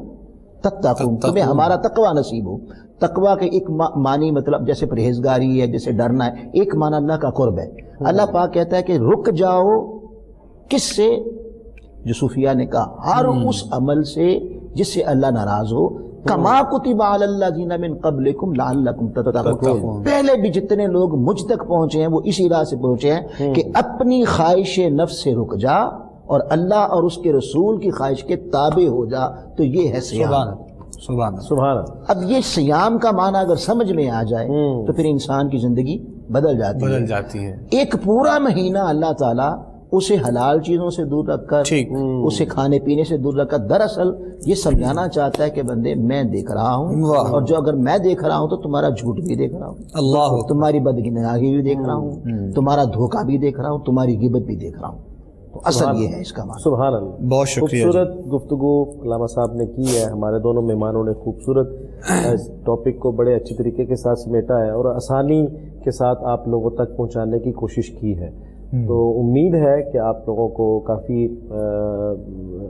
تتقون، تمہیں ہمارا تقوی نصیب ہو. تقوی کے ایک معنی مطلب جیسے پرہیزگاری ہے، جیسے ڈرنا ہے، ایک معنی اللہ کا قرب ہے. اللہ پاک کہتا ہے کہ رک جاؤ کس سے، جو صوفیہ نے کہا ہر اس عمل سے جس سے اللہ ناراض ہو. کما کتب علی الذین من قبلکم لعلکم تتقون، پہلے بھی جتنے لوگ مجھ تک پہنچے ہیں وہ اسی راہ سے پہنچے ہیں کہ اپنی خواہش نفس سے رک جا اور اللہ اور اس کے رسول کی خواہش کے تابع ہو جا. تو یہ ہے سیام. سبحان اللہ. اب یہ سیام کا معنی اگر سمجھ میں آ جائے تو پھر انسان کی زندگی بدل جاتی ہے. ایک پورا مہینہ اللہ تعالیٰ اسے حلال چیزوں سے دور رکھ کر اسے کھانے پینے سے دور رکھ کر دراصل یہ سمجھانا چاہتا ہے کہ بندے میں دیکھ رہا ہوں، اور جو اگر میں دیکھ رہا ہوں تو تمہارا جھوٹ بھی دیکھ رہا ہوں، تمہاری بدگناہی بھی دیکھ رہا ہوں، تمہارا دھوکہ بھی دیکھ رہا ہوں، تمہاری غیبت بھی دیکھ رہا ہوں. تو اصل یہ ہے اس کا معنی. سبحان اللہ. بہت شکریہ. خوبصورت گفتگو علامہ صاحب نے کی ہے. ہمارے دونوں مہمانوں نے خوبصورت اس ٹاپک کو بڑے اچھی طریقے کے ساتھ سمیٹا ہے اور آسانی کے ساتھ آپ لوگوں تک پہنچانے کی کوشش کی ہے. تو امید ہے کہ آپ لوگوں کو کافی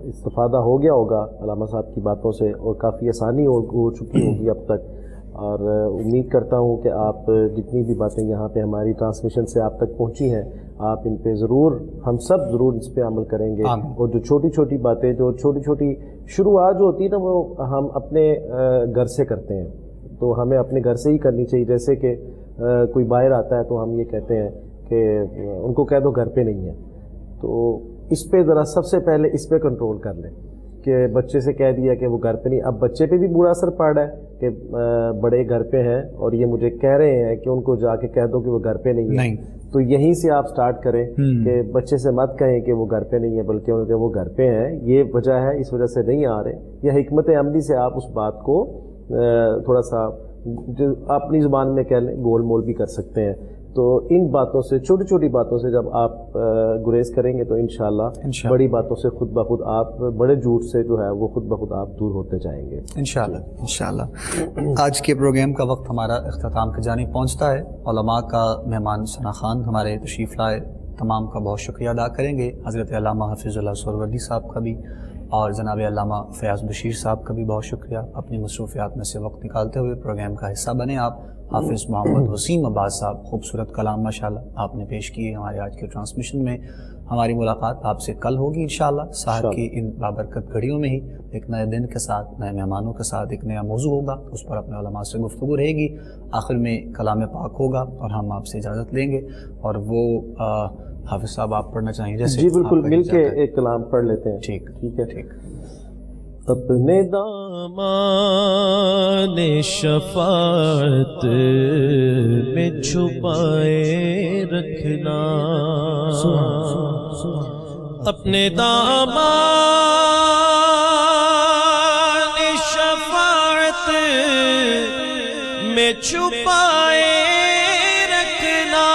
استفادہ ہو گیا ہوگا علامہ صاحب کی باتوں سے، اور کافی آسانی ہو چکی ہوگی اب تک. اور امید کرتا ہوں کہ آپ جتنی بھی باتیں یہاں پہ ہماری ٹرانسمیشن سے آپ تک پہنچی ہیں، آپ ان پہ ضرور، ہم سب ضرور اس پہ عمل کریں گے. اور جو چھوٹی چھوٹی باتیں، جو چھوٹی چھوٹی شروعات جو ہوتی ہے نا، وہ ہم اپنے گھر سے کرتے ہیں. تو ہمیں اپنے گھر سے ہی کرنی چاہیے. جیسے کہ کوئی باہر آتا ہے تو ہم یہ کہتے ہیں کہ ان کو کہہ دو گھر پہ نہیں ہے. تو اس پہ ذرا سب سے پہلے اس پہ کنٹرول کر لیں کہ بچے سے کہہ دیا کہ وہ گھر پہ نہیں. اب بچے پہ بھی برا اثر پڑ رہا ہے کہ بڑے گھر پہ ہیں اور یہ مجھے کہہ رہے ہیں کہ ان کو جا کے کہہ دو کہ وہ گھر پہ نہیں ہے. تو یہیں سے آپ سٹارٹ کریں کہ بچے سے مت کہیں کہ وہ گھر پہ نہیں ہے، بلکہ ان کے وہ گھر پہ ہیں، یہ وجہ ہے، اس وجہ سے نہیں آ رہے. یا حکمت عملی سے آپ اس بات کو تھوڑا سا جو اپنی زبان میں کہہ لیں گول مول بھی کر سکتے ہیں. تو ان باتوں سے، چھوٹی چھوٹی باتوں سے جب آپ گریز کریں گے تو انشاءاللہ بڑی باتوں سے خود بخود آپ، بڑے جھوٹ سے جو ہے وہ خود بخود آپ دور ہوتے جائیں گے انشاءاللہ. آج کے پروگرام کا وقت ہمارا اختتام کی جانب پہنچتا ہے. علماء کا مہمان ثنا خان ہمارے تشریف لائے، تمام کا بہت شکریہ ادا کریں گے. حضرت علامہ حفیظ اللہ سہروردی صاحب کا بھی، اور جناب علامہ فیاض بشیر صاحب کا بھی بہت شکریہ. اپنی مصروفیات میں سے وقت نکالتے ہوئے پروگرام کا حصہ بنے آپ. حافظ محمد وسیم عباس صاحب، خوبصورت کلام ماشاءاللہ آپ نے پیش کیے ہمارے آج کے ٹرانسمیشن میں. ہماری ملاقات آپ سے کل ہوگی انشاءاللہ سحر کی ان بابرکت گھڑیوں میں ہی، ایک نئے دن کے ساتھ، نئے مہمانوں کے ساتھ. ایک نیا موضوع ہوگا، اس پر اپنے علماء سے گفتگو رہے گی. آخر میں کلام پاک ہوگا اور ہم آپ سے اجازت لیں گے. اور وہ حافظ صاحب آپ پڑھنا چاہیں جیسے؟ جی بالکل، مل کے ایک کلام پڑھ لیتے ہیں. ٹھیک ہے. اپنے دامان شفاعت میں چھپائے رکھنا، اپنے دامان شفاعت میں چھپائے رکھنا.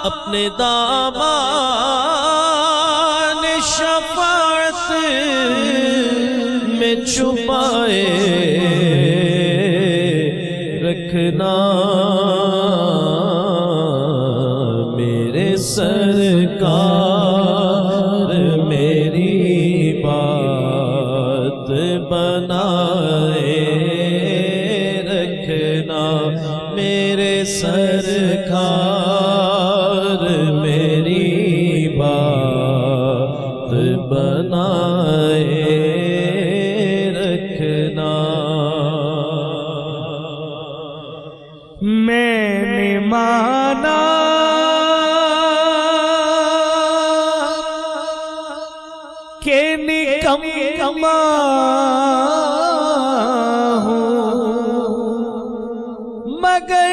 اپنے دامان شفاعت میں چھپائے رکھنا، میرے سرکار میری بات بنائے رکھنا، میرے سرکار میری بات بنائے رکھنا. میں نے مانا کہ نکما ہوں، مگر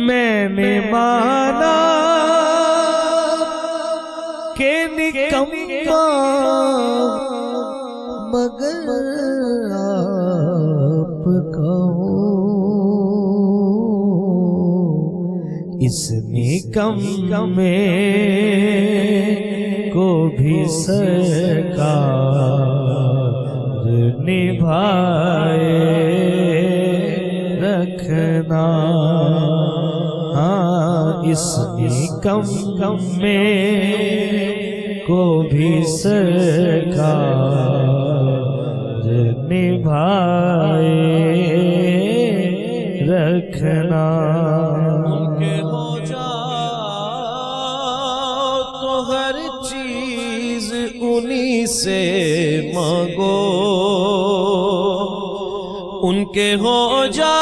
میں نے مانا کہ نکما مگر آپ کا اس نکم کو بھی سرکار نبھائے رکھنا. اس نکم کو بھی سرکار نبھائے رکھنا. ہو جائے انہی سے مانگو، ان کے ہو جا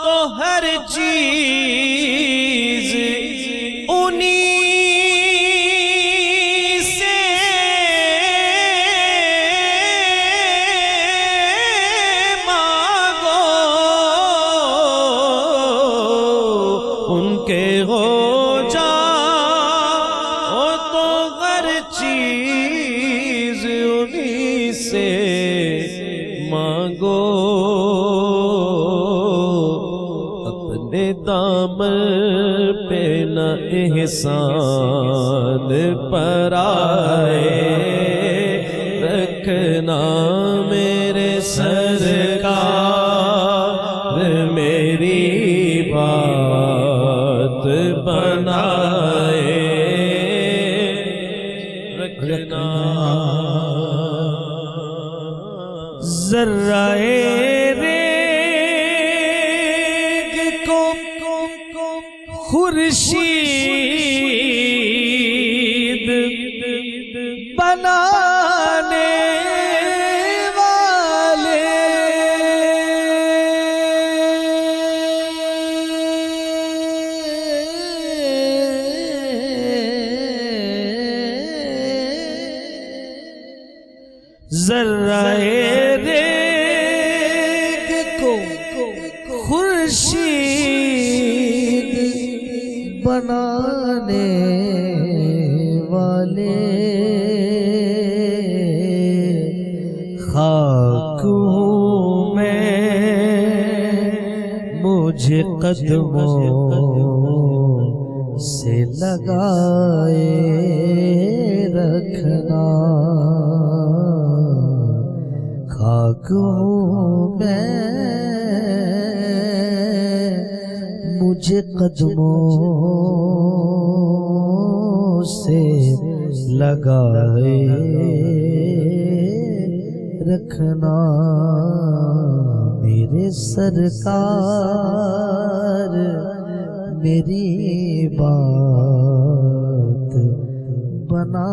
تو ہر چیز انہی سے مانگو، ان کے ہو جا تو ہر چیز انہی سے مانگو، اپنے دامن پہ نہ احسان پر آئے رکھنا میرے سرکار، میری بات بنائے رکھنا، ذرہ ریگ کو خورشید بنانے والے، ذرہ ریگ کو خورشید بنانے والے، خاک ہوں میں مجھے قدموں سے لگائے رکھنا، خاک ہوں میں مجھے قدموں سے لگائے رکھنا، میرے سرکار میری بات بنا